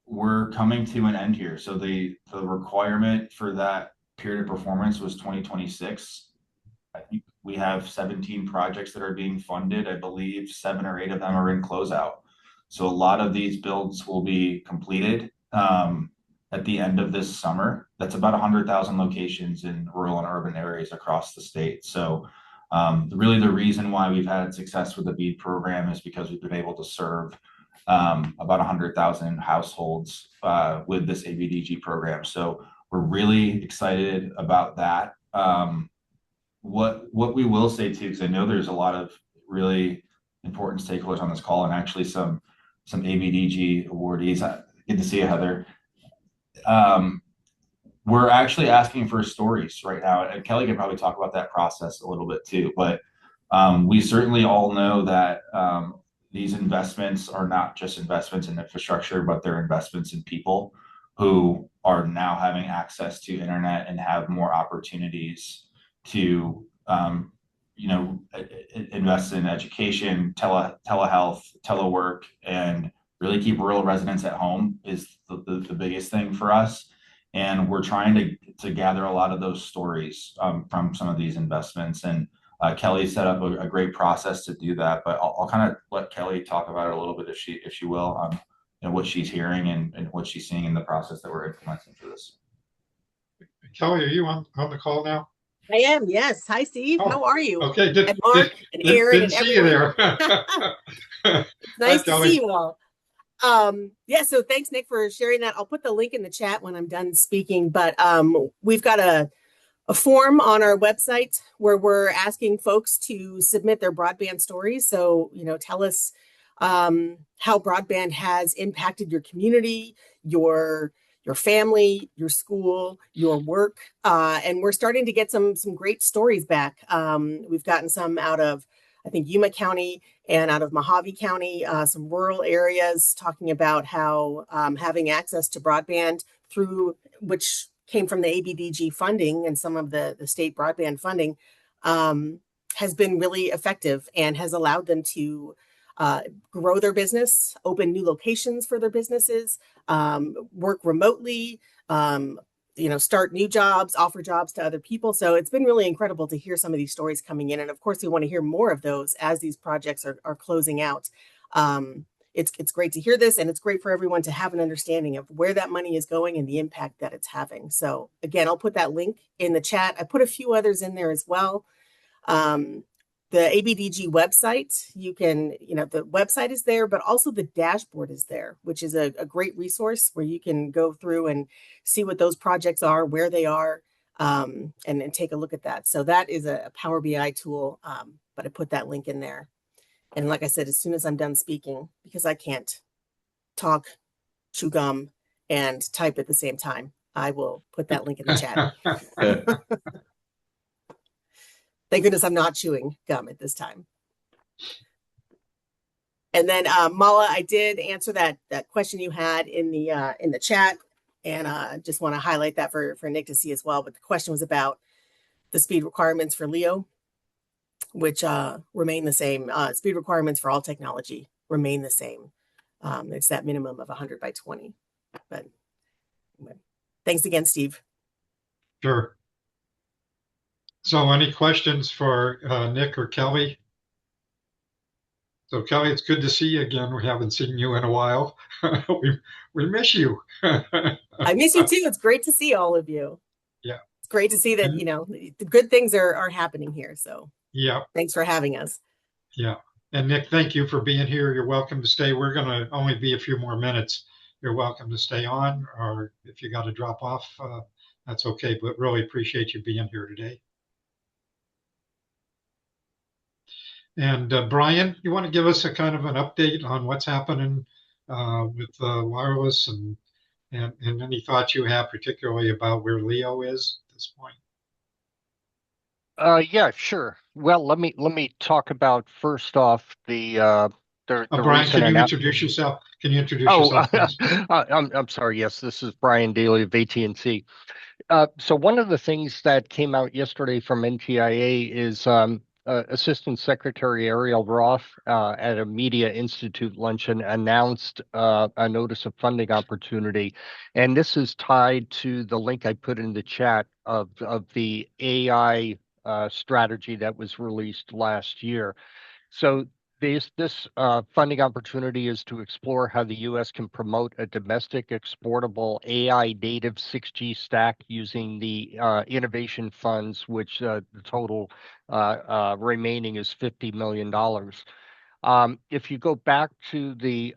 we're coming to an end here. So the requirement for that period of performance was 2026. I think we have 17 projects that are being funded. I believe 7 or 8 of them are in closeout. So a lot of these builds will be completed at the end of this summer. That's about 100,000 locations in rural and urban areas across the state. So really the reason why we've had success with the BEAD program is because we've been able to serve about 100,000 households with this ABDG program. So we're really excited about that. What we will say too, because I know there's a lot of really important stakeholders on this call, and actually some ABDG awardees. Good to see you, Heather. we're actually asking for stories right now, and Kelly can probably talk about that process a little bit too. But we certainly all know that these investments are not just investments in infrastructure, but they're investments in people who are now having access to internet and have more opportunities to, invest in education, telehealth, telework, and really keep rural residents at home is the biggest thing for us. And we're trying to gather a lot of those stories from some of these investments. And Kelly set up a great process to do that. But I'll kind of let Kelly talk about it a little bit if she will, what she's hearing and what she's seeing in the process that we're implementing for this. Kelly, are you on the call now? I am, yes. Hi, Steve. Oh, How are you? okay. And Mark and Aaron Didn't and see you everyone. there. Nice Hi, to Kelly. see you all. Yeah, so thanks, Nick, for sharing that. I'll put the link in the chat when I'm done speaking, but we've got a form on our website where we're asking folks to submit their broadband stories. So, tell us how broadband has impacted your community, your family, your school, your work, and we're starting to get some great stories back. We've gotten some out of, I think, Yuma County and out of Mojave County, some rural areas, talking about how having access to broadband through which came from the ABDG funding and some of the state broadband funding has been really effective and has allowed them to grow their business, open new locations for their businesses, work remotely, start new jobs, offer jobs to other people. So it's been really incredible to hear some of these stories coming in. And of course, we want to hear more of those as these projects are closing out. It's great to hear this, and it's great for everyone to have an understanding of where that money is going and the impact that it's having. So again, I'll put that link in the chat. I put a few others in there as well. The ABDG website, the website is there, but also the dashboard is there, which is a great resource where you can go through and see what those projects are, where they are, and take a look at that. So that is a Power BI tool, but I put that link in there. And like I said, as soon as I'm done speaking, because I can't talk, chew gum, and type at the same time, I will put that link in the chat. Thank goodness I'm not chewing gum at this time. And then Mala, I did answer that question you had in the chat, and just want to highlight that for Nick to see as well. But the question was about the speed requirements for Leo, which remain the same. Speed requirements for all technology remain the same. It's that minimum of 100 by 20. But thanks again, Steve. Sure. So any questions for Nick or Kelly? So Kelly, it's good to see you again. We haven't seen you in a while. we miss you. I miss you too. It's great to see all of you. Yeah. It's great to see that, the good things are happening here. So yeah. Thanks for having us. Yeah. And Nick, thank you for being here. You're welcome to stay. We're going to only be a few more minutes. You're welcome to stay on, or if you got to drop off, that's okay. But really appreciate you being here today. And Brian, you want to give us a kind of an update on what's happening with wireless and any thoughts you have, particularly about where Leo is at this point? Yeah, sure. Well, let me talk about first off the Brian, can you introduce yourself? Can you introduce yourself, please? I'm sorry. Yes, this is Brian Daly of AT&T. So one of the things that came out yesterday from NTIA is Assistant Secretary Ariel Roth at a Media Institute luncheon announced a notice of funding opportunity, and this is tied to the link I put in the chat of the AI strategy that was released last year. So this funding opportunity is to explore how the U.S. can promote a domestic exportable AI native 6G stack using the innovation funds, which the total remaining is $50 million. If you go back to the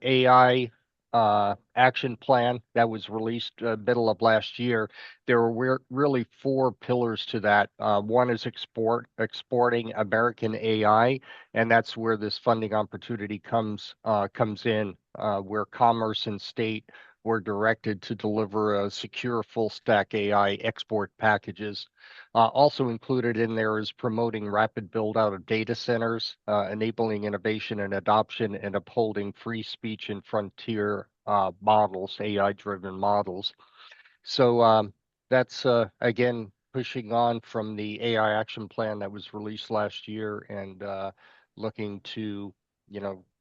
AI action plan that was released middle of last year, there were really four pillars to that. One is exporting American AI, and that's where this funding opportunity comes in, where commerce and state were directed to deliver a secure full stack AI export packages. Also included in there is promoting rapid build out of data centers, enabling innovation and adoption, and upholding free speech and frontier models, AI-driven models. So that's again pushing on from the AI action plan that was released last year, and looking to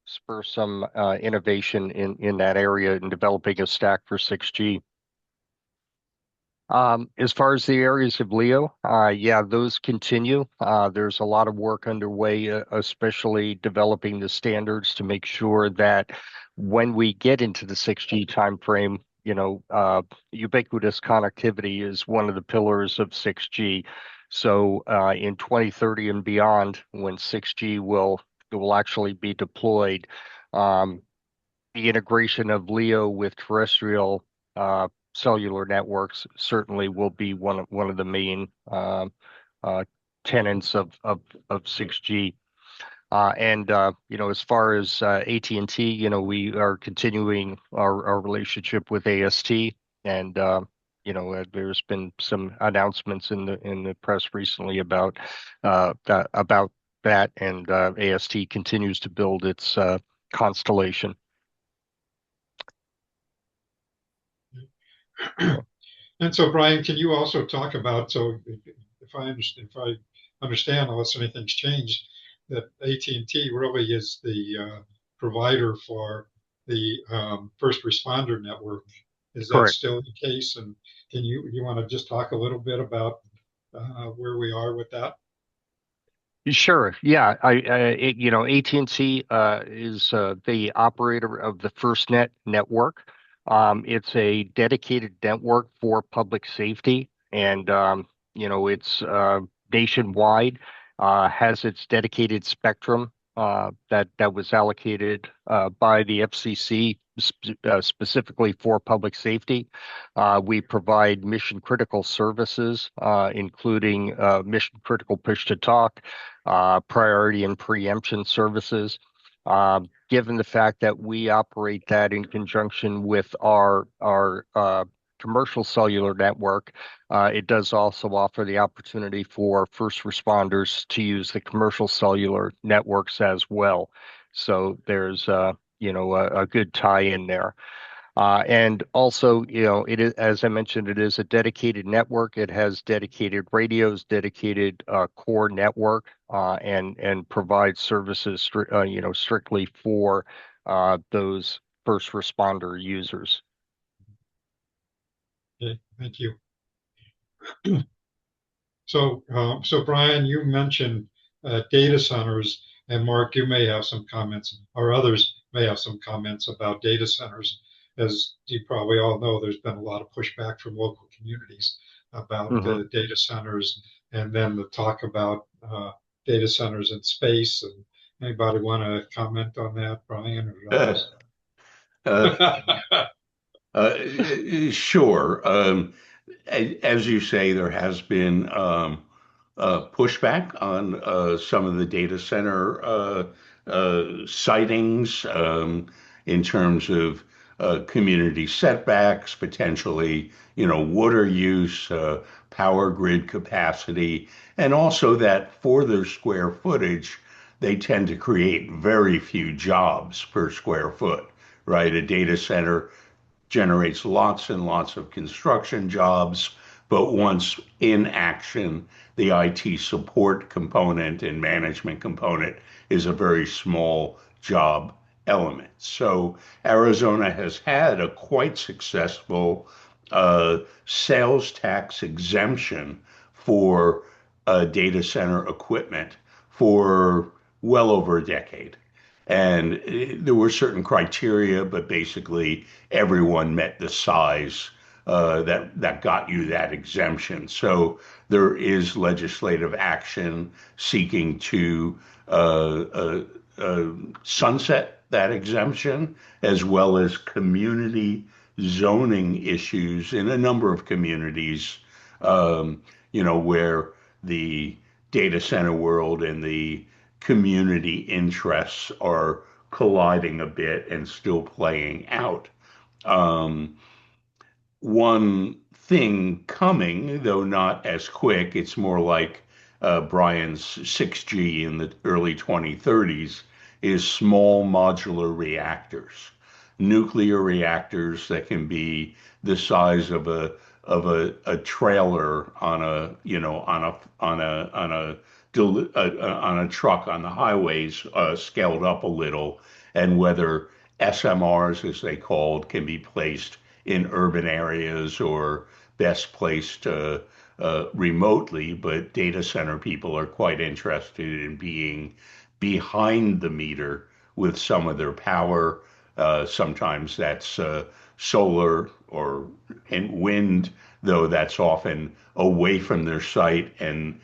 spur some innovation in that area and developing a stack for 6G. As far as the areas of LEO, yeah, those continue. There's a lot of work underway, especially developing the standards to make sure that when we get into the 6G timeframe, ubiquitous connectivity is one of the pillars of 6G. So in 2030 and beyond, when 6G will actually be deployed, the integration of LEO with terrestrial cellular networks certainly will be one of the main tenets of 6G. And as far as AT&T, we are continuing our relationship with AST, and there's been some announcements in the press recently about that, and AST continues to build its constellation. And so, Brian, can you also talk about, so if I understand, unless anything's changed, that AT&T really is the provider for the first responder network. Is that Correct. still the case? And can you want to just talk a little bit about where we are with that? Sure. Yeah. AT&T is the operator of the FirstNet network. It's a dedicated network for public safety, and it's nationwide. Has its dedicated spectrum that was allocated by the FCC specifically for public safety. We provide mission critical services, including mission critical push to talk, priority and preemption services. Given the fact that we operate that in conjunction with our commercial cellular network, it does also offer the opportunity for first responders to use the commercial cellular networks as well. So there's a good tie in there. And also, it is, as I mentioned, it is a dedicated network. It has dedicated radios, dedicated core network, and provides services, strictly for those first responder users. Okay, thank you. So, Brian, you mentioned data centers, and Mark, you may have some comments, or others may have some comments about data centers. As you probably all know, there's been a lot of pushback from local communities about data centers, and then the talk about data centers in space. And anybody want to comment on that, Brian or others? Sure. As you say, there has been pushback on some of the data center sightings in terms of community setbacks, potentially, water use, power grid capacity, and also that for their square footage, they tend to create very few jobs per square foot, right? A data center generates lots and lots of construction jobs, but once in action, the IT support component and management component is a very small job element. So Arizona has had a quite successful sales tax exemption for data center equipment for well over a decade. And there were certain criteria, but basically everyone met the size that got you that exemption. So there is legislative action seeking to sunset that exemption, as well as community zoning issues in a number of communities, um, where the data center world and the community interests are colliding a bit and still playing out. Um, One thing coming, though not as quick, it's more like Brian's 6G in the early 2030s, is small modular reactors, nuclear reactors that can be the size of a trailer on a on a truck on the highways, scaled up a little, and whether SMRs, as they called, can be placed in urban areas or best placed remotely. But data center people are quite interested in being behind the meter with some of their power. Sometimes that's solar or and wind, though that's often away from their site and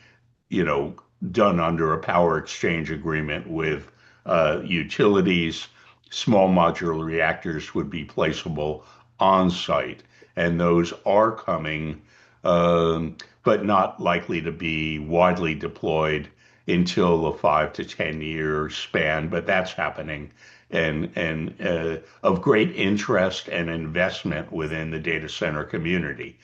you know, done under a power exchange agreement with utilities. Small modular reactors would be placeable on site, and those are coming, but not likely to be widely deployed until a 5 to 10 year span. But that's happening, and of great interest and investment within the data center community.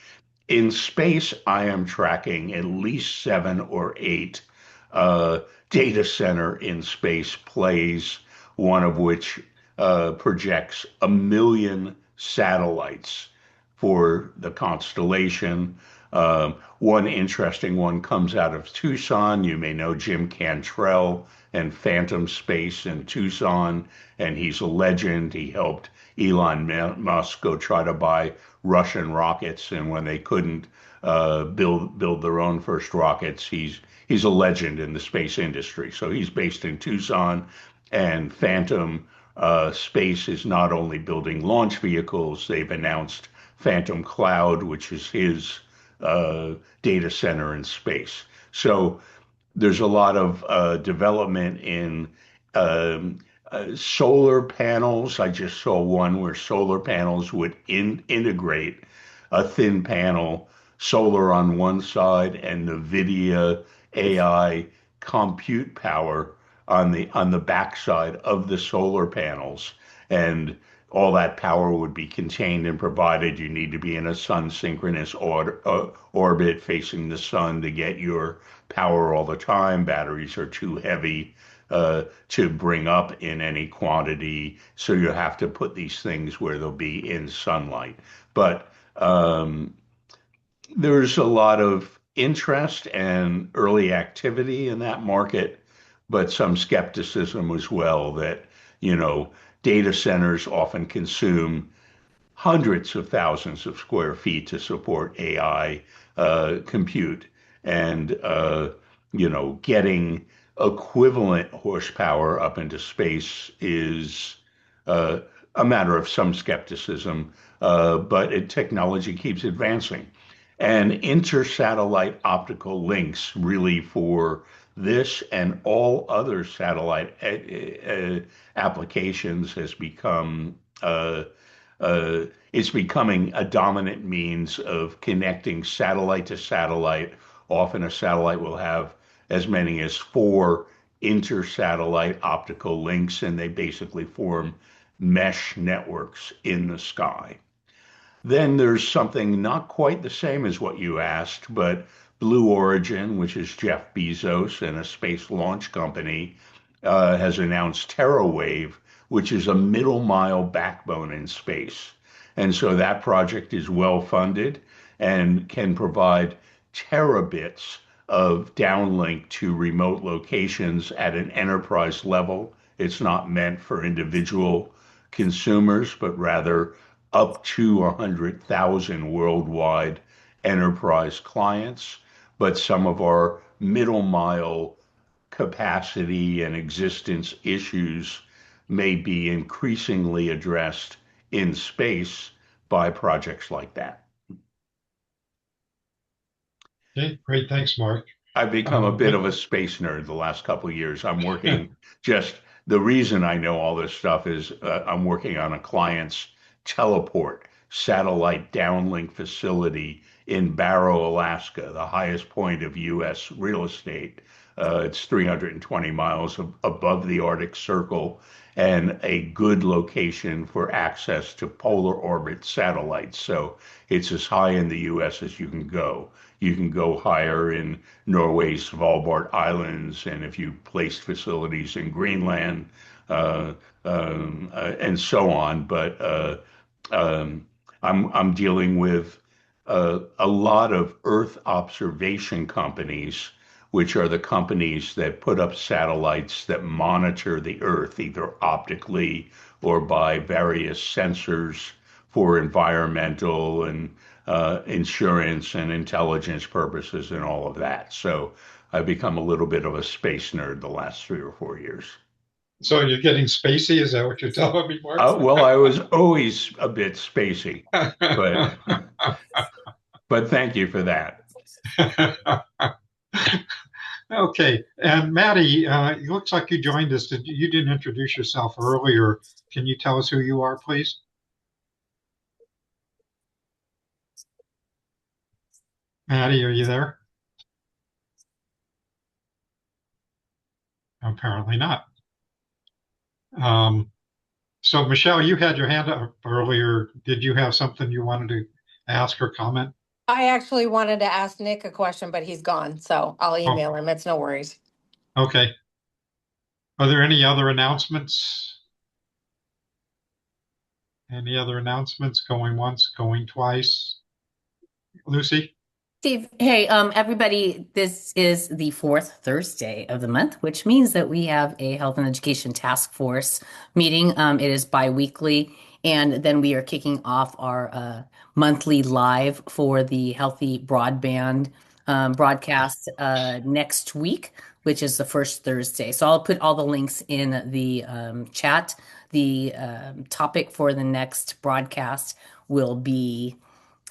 In space, I am tracking at least 7 or 8 uh, data center in space plays, one of which projects 1 million satellites for the constellation. One interesting one comes out of Tucson. You may know Jim Cantrell and Phantom Space in Tucson, and he's a legend. He helped Elon Musk go try to buy Russian rockets, and when they couldn't build their own first rockets, he's a legend in the space industry. So he's based in Tucson, and Phantom Space is not only building launch vehicles, they've announced Phantom Cloud, which is his data center in space. So there's a lot of development in um, solar panels. I just saw one where solar panels would integrate a thin panel, solar on one side, and NVIDIA AI compute power on the backside of the solar panels, and all that power would be contained and provided. You need to be in a sun synchronous orbit facing the sun to get your power all the time. Batteries are too heavy to bring up in any quantity, so you have to put these things where they'll be in sunlight. But there's a lot of interest and early activity in that market, but some skepticism as well that, you know, data centers often consume hundreds of thousands of square feet to support AI compute. And, getting equivalent horsepower up into space is uh, a matter of some skepticism, technology keeps advancing. And intersatellite optical links, really, for this and all other satellite applications, has become it's becoming a dominant means of connecting satellite to satellite. Often a satellite will have as many as 4 intersatellite optical links, and they basically form mesh networks in the sky. Then there's something not quite the same as what you asked, but Blue Origin, which is Jeff Bezos and a space launch company, has announced TerraWave, which is a middle mile backbone in space. And so that project is well funded and can provide terabits of downlink to remote locations at an enterprise level. It's not meant for individual consumers, but rather up to 100,000 worldwide enterprise clients. But some of our middle mile capacity and existence issues may be increasingly addressed in space by projects like that. Okay, great. Thanks, Mark. I've become a bit of a space nerd the last couple of years. I'm working just the reason I know all this stuff is I'm working on a client's teleport satellite downlink facility in Barrow, Alaska, the highest point of U.S. real estate. It's 320 miles above the Arctic Circle and a good location for access to polar orbit satellites. So it's as high in the U.S. as you can go. You can go higher in Norway's Svalbard Islands, and if you placed facilities in Greenland, uh, and so on. But I'm dealing with a lot of Earth observation companies, which are the companies that put up satellites that monitor the Earth, either optically or by various sensors for environmental and insurance and intelligence purposes and all of that. So I've become a little bit of a space nerd the last 3 or 4 years. So you're getting spacey? Is that what you're telling me, Mark? Well, I was always a bit spacey, but but thank you for that. Okay, and Maddie, it looks like you joined us. You didn't introduce yourself earlier. Can you tell us who you are, please? Maddie, are you there? Apparently not. So Michelle, you had your hand up earlier. Did you have something you wanted to ask or comment? I actually wanted to ask Nick a question, but he's gone, so I'll email him. It's no worries. Okay. Are there any other announcements? Any other announcements going once, going twice? Lucy? Steve, hey, everybody, this is the fourth Thursday of the month, which means that we have a health and education task force meeting. It is bi-weekly, and then we are kicking off our monthly live for the healthy broadband broadcast next week, which is the first Thursday. So I'll put all the links in the chat. The topic for the next broadcast will be,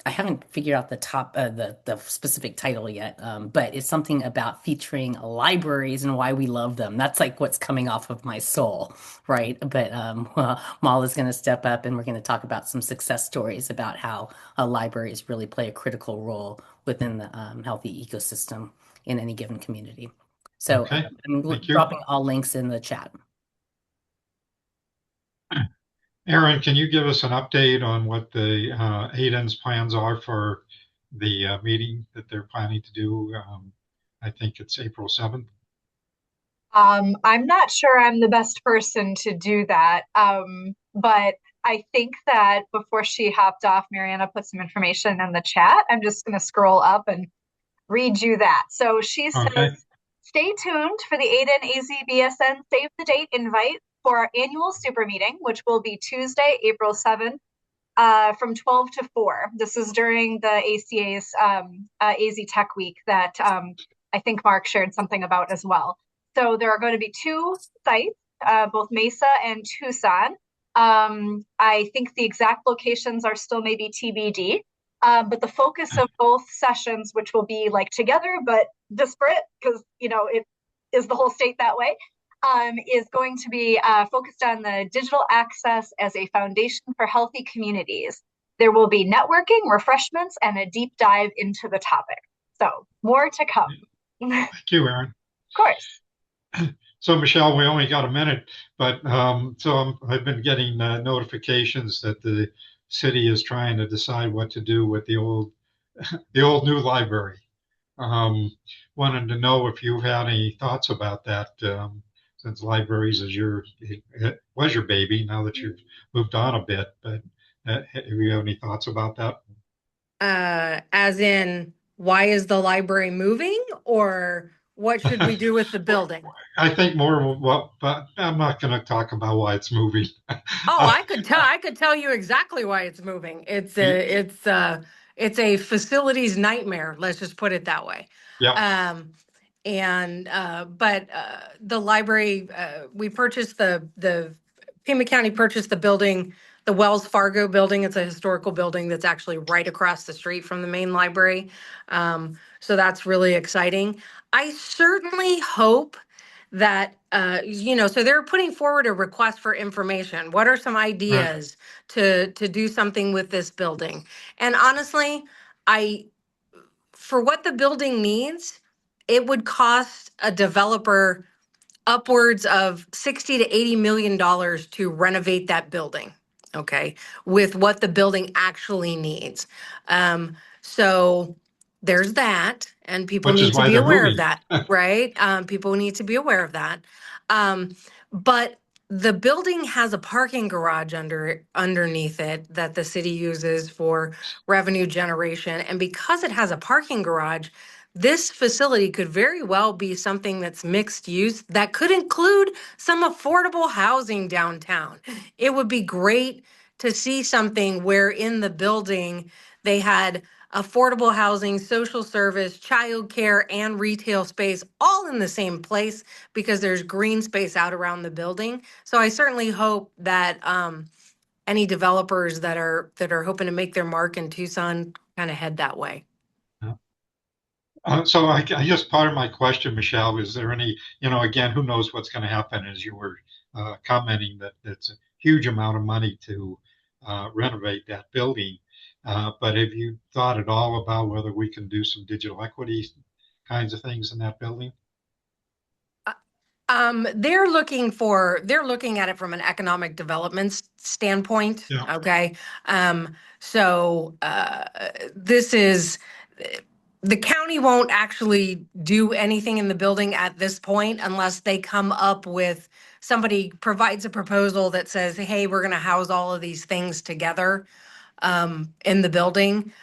I haven't figured out the specific title yet, but it's something about featuring libraries and why we love them. That's like what's coming off of my soul, right? But well, Mal is going to step up, and we're going to talk about some success stories about how libraries really play a critical role within the healthy ecosystem in any given community. So Okay, I'm thank you. dropping all links in the chat. Aaron, can you give us an update on what the ADEN's plans are for the meeting that they're planning to do? I think it's April 7th. I'm not sure I'm the best person to do that. But I think that before she hopped off, Mariana put some information in the chat. I'm just going to scroll up and read you that. So she says, Okay. stay tuned for the ADEN AZBSN Save the Date invite for our annual super meeting, which will be Tuesday, April 7th, from 12 to 4. This is during the ACA's AZ Tech Week that I think Mark shared something about as well. So there are going to be two sites, both Mesa and Tucson. I think the exact locations are still maybe TBD. But the focus of both sessions, which will be like together but disparate, because it is the whole state that way, is going to be focused on the digital access as a foundation for healthy communities. There will be networking, refreshments, and a deep dive into the topic. So more to come. Thank you, Aaron. Of course. So Michelle, we only got a minute, but I've been getting notifications that the city is trying to decide what to do with the old new library. Wanted to know if you had any thoughts about that, since libraries it was your baby. Now that you've moved on a bit, but have you have any thoughts about that? As in, why is the library moving, or what should we do with the building? I think more but I'm not going to talk about why it's moving. Oh, I could tell you exactly why it's moving. It's a facilities nightmare. Let's just put it that way. Yeah. But the library, we purchased the Pima County purchased the building, the Wells Fargo building. It's a historical building that's actually right across the street from the main library. So that's really exciting. I certainly hope that, so they're putting forward a request for information. What are some ideas to do something with this building? And honestly, for what the building needs, it would cost a developer upwards of 60 to 80 million dollars to renovate that building. Okay, with what the building actually needs. So there's that, and people Which is need to why be they're aware of moving. that, right? People need to be aware of that. But the building has a parking garage underneath it that the city uses for revenue generation, and because it has a parking garage, this facility could very well be something that's mixed use that could include some affordable housing downtown. It would be great to see something where in the building they had affordable housing, social service, childcare, and retail space all in the same place because there's green space out around the building. So I certainly hope that any developers that are hoping to make their mark in Tucson kind of head that way. So I guess part of my question, Michelle, is there any, again, who knows what's going to happen as you were commenting that it's a huge amount of money to renovate that building. But have you thought at all about whether we can do some digital equity kinds of things in that building? They're looking at it from an economic development standpoint. Yeah. Okay. So this is the county won't actually do anything in the building at this point unless they come up with somebody provides a proposal that says, hey, we're going to house all of these things together in the building.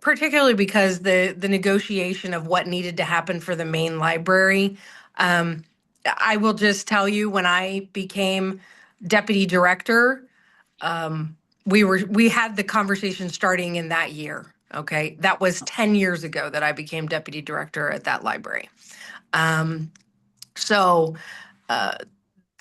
Particularly because the negotiation of what needed to happen for the main library. I will just tell you, when I became deputy director, we had the conversation starting in that year. Okay, that was 10 years ago that I became deputy director at that library. So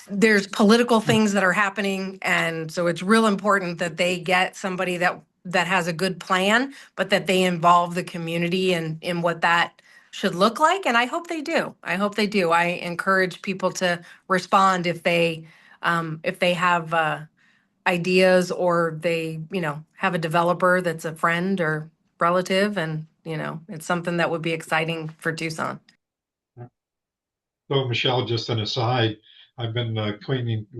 there's political things that are happening, and so it's real important that they get somebody that has a good plan, but that they involve the community in what that should look like. And I hope they do. I encourage people to respond if they have ideas, or they have a developer that's a friend or relative, and it's something that would be exciting for Tucson. So Michelle, just an aside, I've been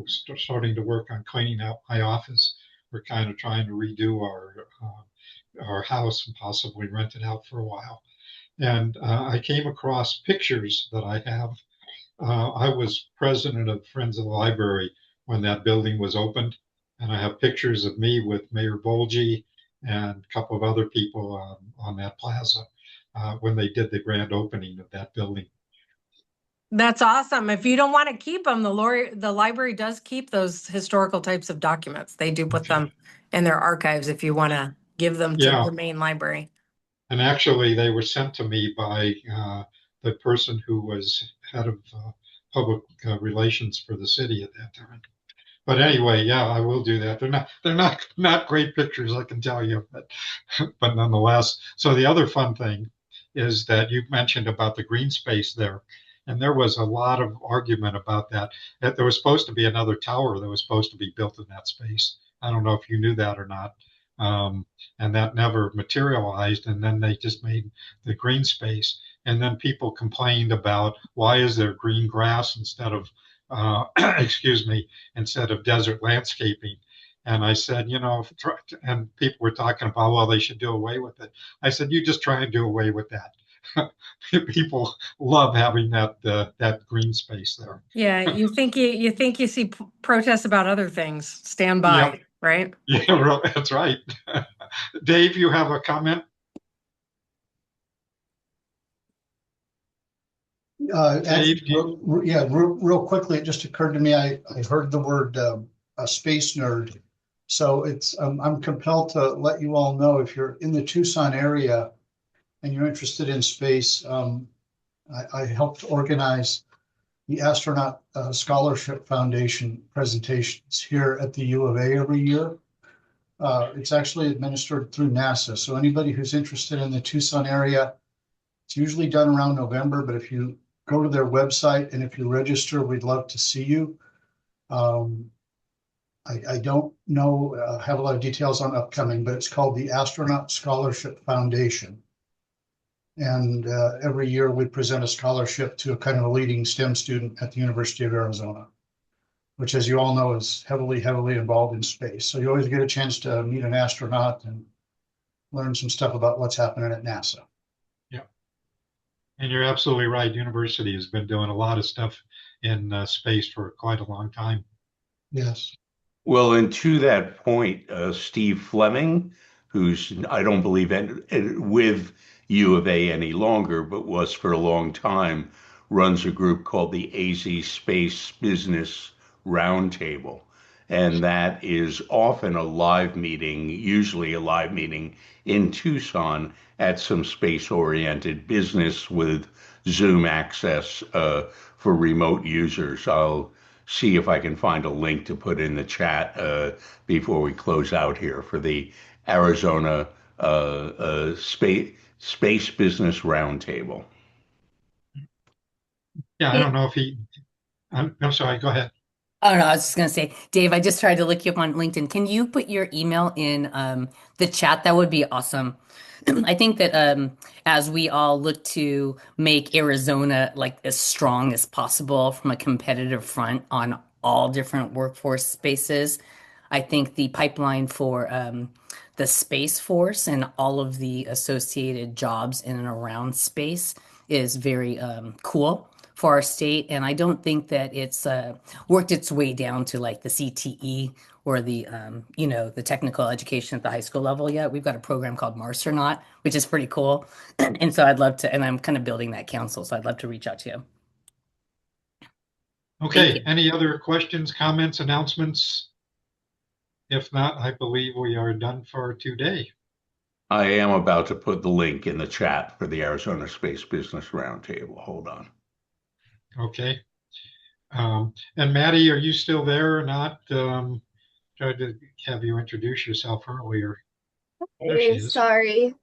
starting to work on cleaning out my office. We're kind of trying to redo our house and possibly rent it out for a while. And I came across pictures that I have. I was president of Friends of the Library when that building was opened, and I have pictures of me with Mayor Bolgi and a couple of other people on that plaza when they did the grand opening of that building. That's awesome. If you don't want to keep them, the library does keep those historical types of documents. They do put them in their archives if you want to give them to the main library. And actually, they were sent to me by the person who was head of public relations for the city at that time. But anyway, yeah, I will do that. They're not great pictures, I can tell you, but nonetheless. So the other fun thing is that you mentioned about the green space there, and there was a lot of argument about that. That there was supposed to be another tower that was supposed to be built in that space. I don't know if you knew that or not. And that never materialized. And then they just made the green space. And then people complained about why is there green grass instead of instead of desert landscaping. And I said, and people were talking about, well, they should do away with it. I said, you just try and do away with that. People love having that green space there. Yeah, you think you see protests about other things. Stand by, Yep. right? Yeah, that's right. Dave, you have a comment? Dave, real quickly, it just occurred to me. I heard the word a space nerd, so I'm compelled to let you all know, if you're in the Tucson area and you're interested in space. I helped organize the Astronaut Scholarship Foundation presentations here at the U of A every year. It's actually administered through NASA. So anybody who's interested in the Tucson area, it's usually done around November, but if you go to their website, and if you register, we'd love to see you. I don't know, have a lot of details on upcoming, but it's called the Astronaut Scholarship Foundation. And every year we present a scholarship to a kind of a leading STEM student at the University of Arizona, which, as you all know, is heavily, heavily involved in space. So you always get a chance to meet an astronaut and learn some stuff about what's happening at NASA. Yeah. And you're absolutely right. University has been doing a lot of stuff in space for quite a long time. Yes. Well, and to that point, Steve Fleming, who's I don't believe with U of A any longer, but was for a long time, runs a group called the AZ Space Business Roundtable. And that is often a live meeting, usually a live meeting in Tucson at some space-oriented business with Zoom access for remote users. I'll see if I can find a link to put in the chat before we close out here for the Arizona Space Business Roundtable. Yeah, I don't know if I'm sorry, go ahead. Oh no, I was just gonna say, Dave, I just tried to look you up on LinkedIn. Can you put your email in the chat? That would be awesome. I think that as we all look to make Arizona like as strong as possible from a competitive front on all different workforce spaces, I think the pipeline for the Space Force and all of the associated jobs in and around space is very cool for our state. And I don't think that it's worked its way down to like the CTE or the the technical education at the high school level yet. We've got a program called Marcernaut, which is pretty cool. And so I'd love to, and I'm kind of building that council, so I'd love to reach out to you. Okay, any other questions, comments, announcements? If not, I believe we are done for today. I am about to put the link in the chat for the Arizona Space Business Roundtable. Hold on. Okay. And Maddie, are you still there or not? Tried to have you introduce yourself earlier. There she Hey, is. sorry.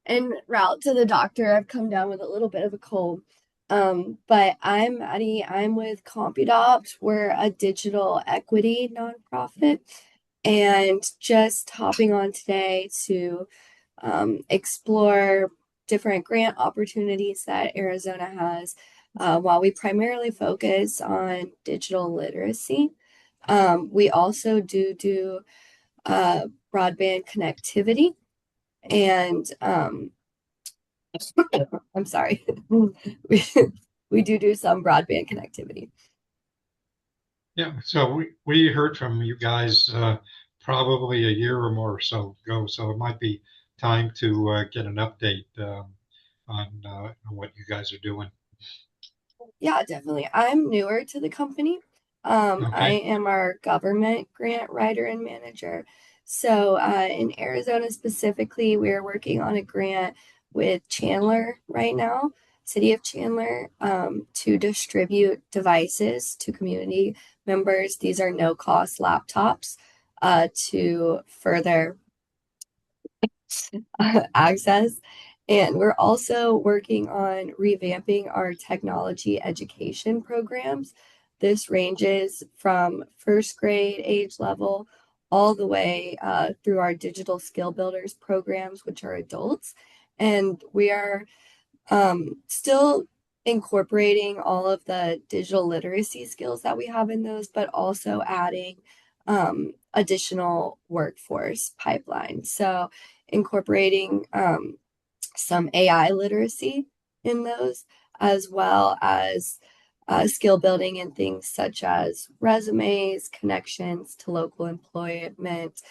En route to the doctor, I've come down with a little bit of a cold. But I'm Maddie. I'm with CompuDopt. We're a digital equity nonprofit, and just hopping on today to explore different grant opportunities that Arizona has. While we primarily focus on digital literacy, we also do broadband connectivity. And I'm sorry, we do some broadband connectivity. Yeah, so we heard from you guys probably a year or more or so ago, so it might be time to get an update on what you guys are doing. Yeah, definitely. I'm newer to the company. I Okay. am our government grant writer and manager. So in Arizona specifically, we're working on a grant with Chandler right now, City of Chandler, to distribute devices to community members. These are no-cost laptops to further access. And we're also working on revamping our technology education programs. This ranges from first grade age level all the way through our digital skill builders programs, which are adults. And we are still incorporating all of the digital literacy skills that we have in those, but also adding additional workforce pipelines. So incorporating some AI literacy in those, as well as skill building in things such as resumes, connections to local employment,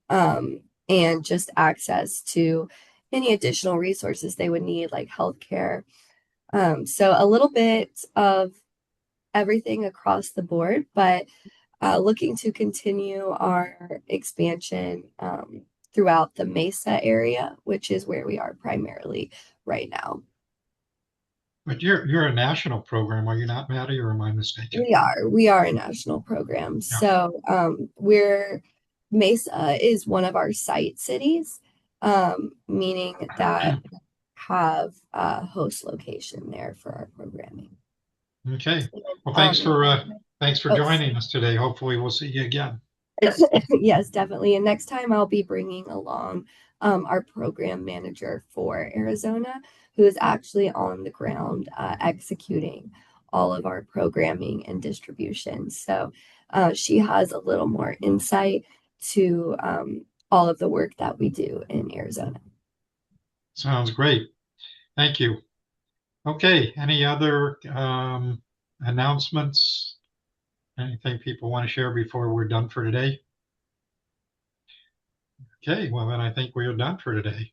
and just access to any additional resources they would need, like healthcare. So a little bit of everything across the board, but looking to continue our expansion throughout the Mesa area, which is where we are primarily right now. But you're a national program, are you not, Maddie, or am I mistaken? We are a national program. Yeah. So Mesa is one of our site cities, meaning that have a host location there for our programming. Okay. Well, thanks for Oh, joining us today. Hopefully we'll see you again. yes, definitely. And next time I'll be bringing along our program manager for Arizona, who is actually on the ground executing all of our programming and distribution. So she has a little more insight to all of the work that we do in Arizona. Sounds great. Thank you. Okay. Any other announcements? Anything people want to share before we're done for today? Okay. Well, then I think we are done for today.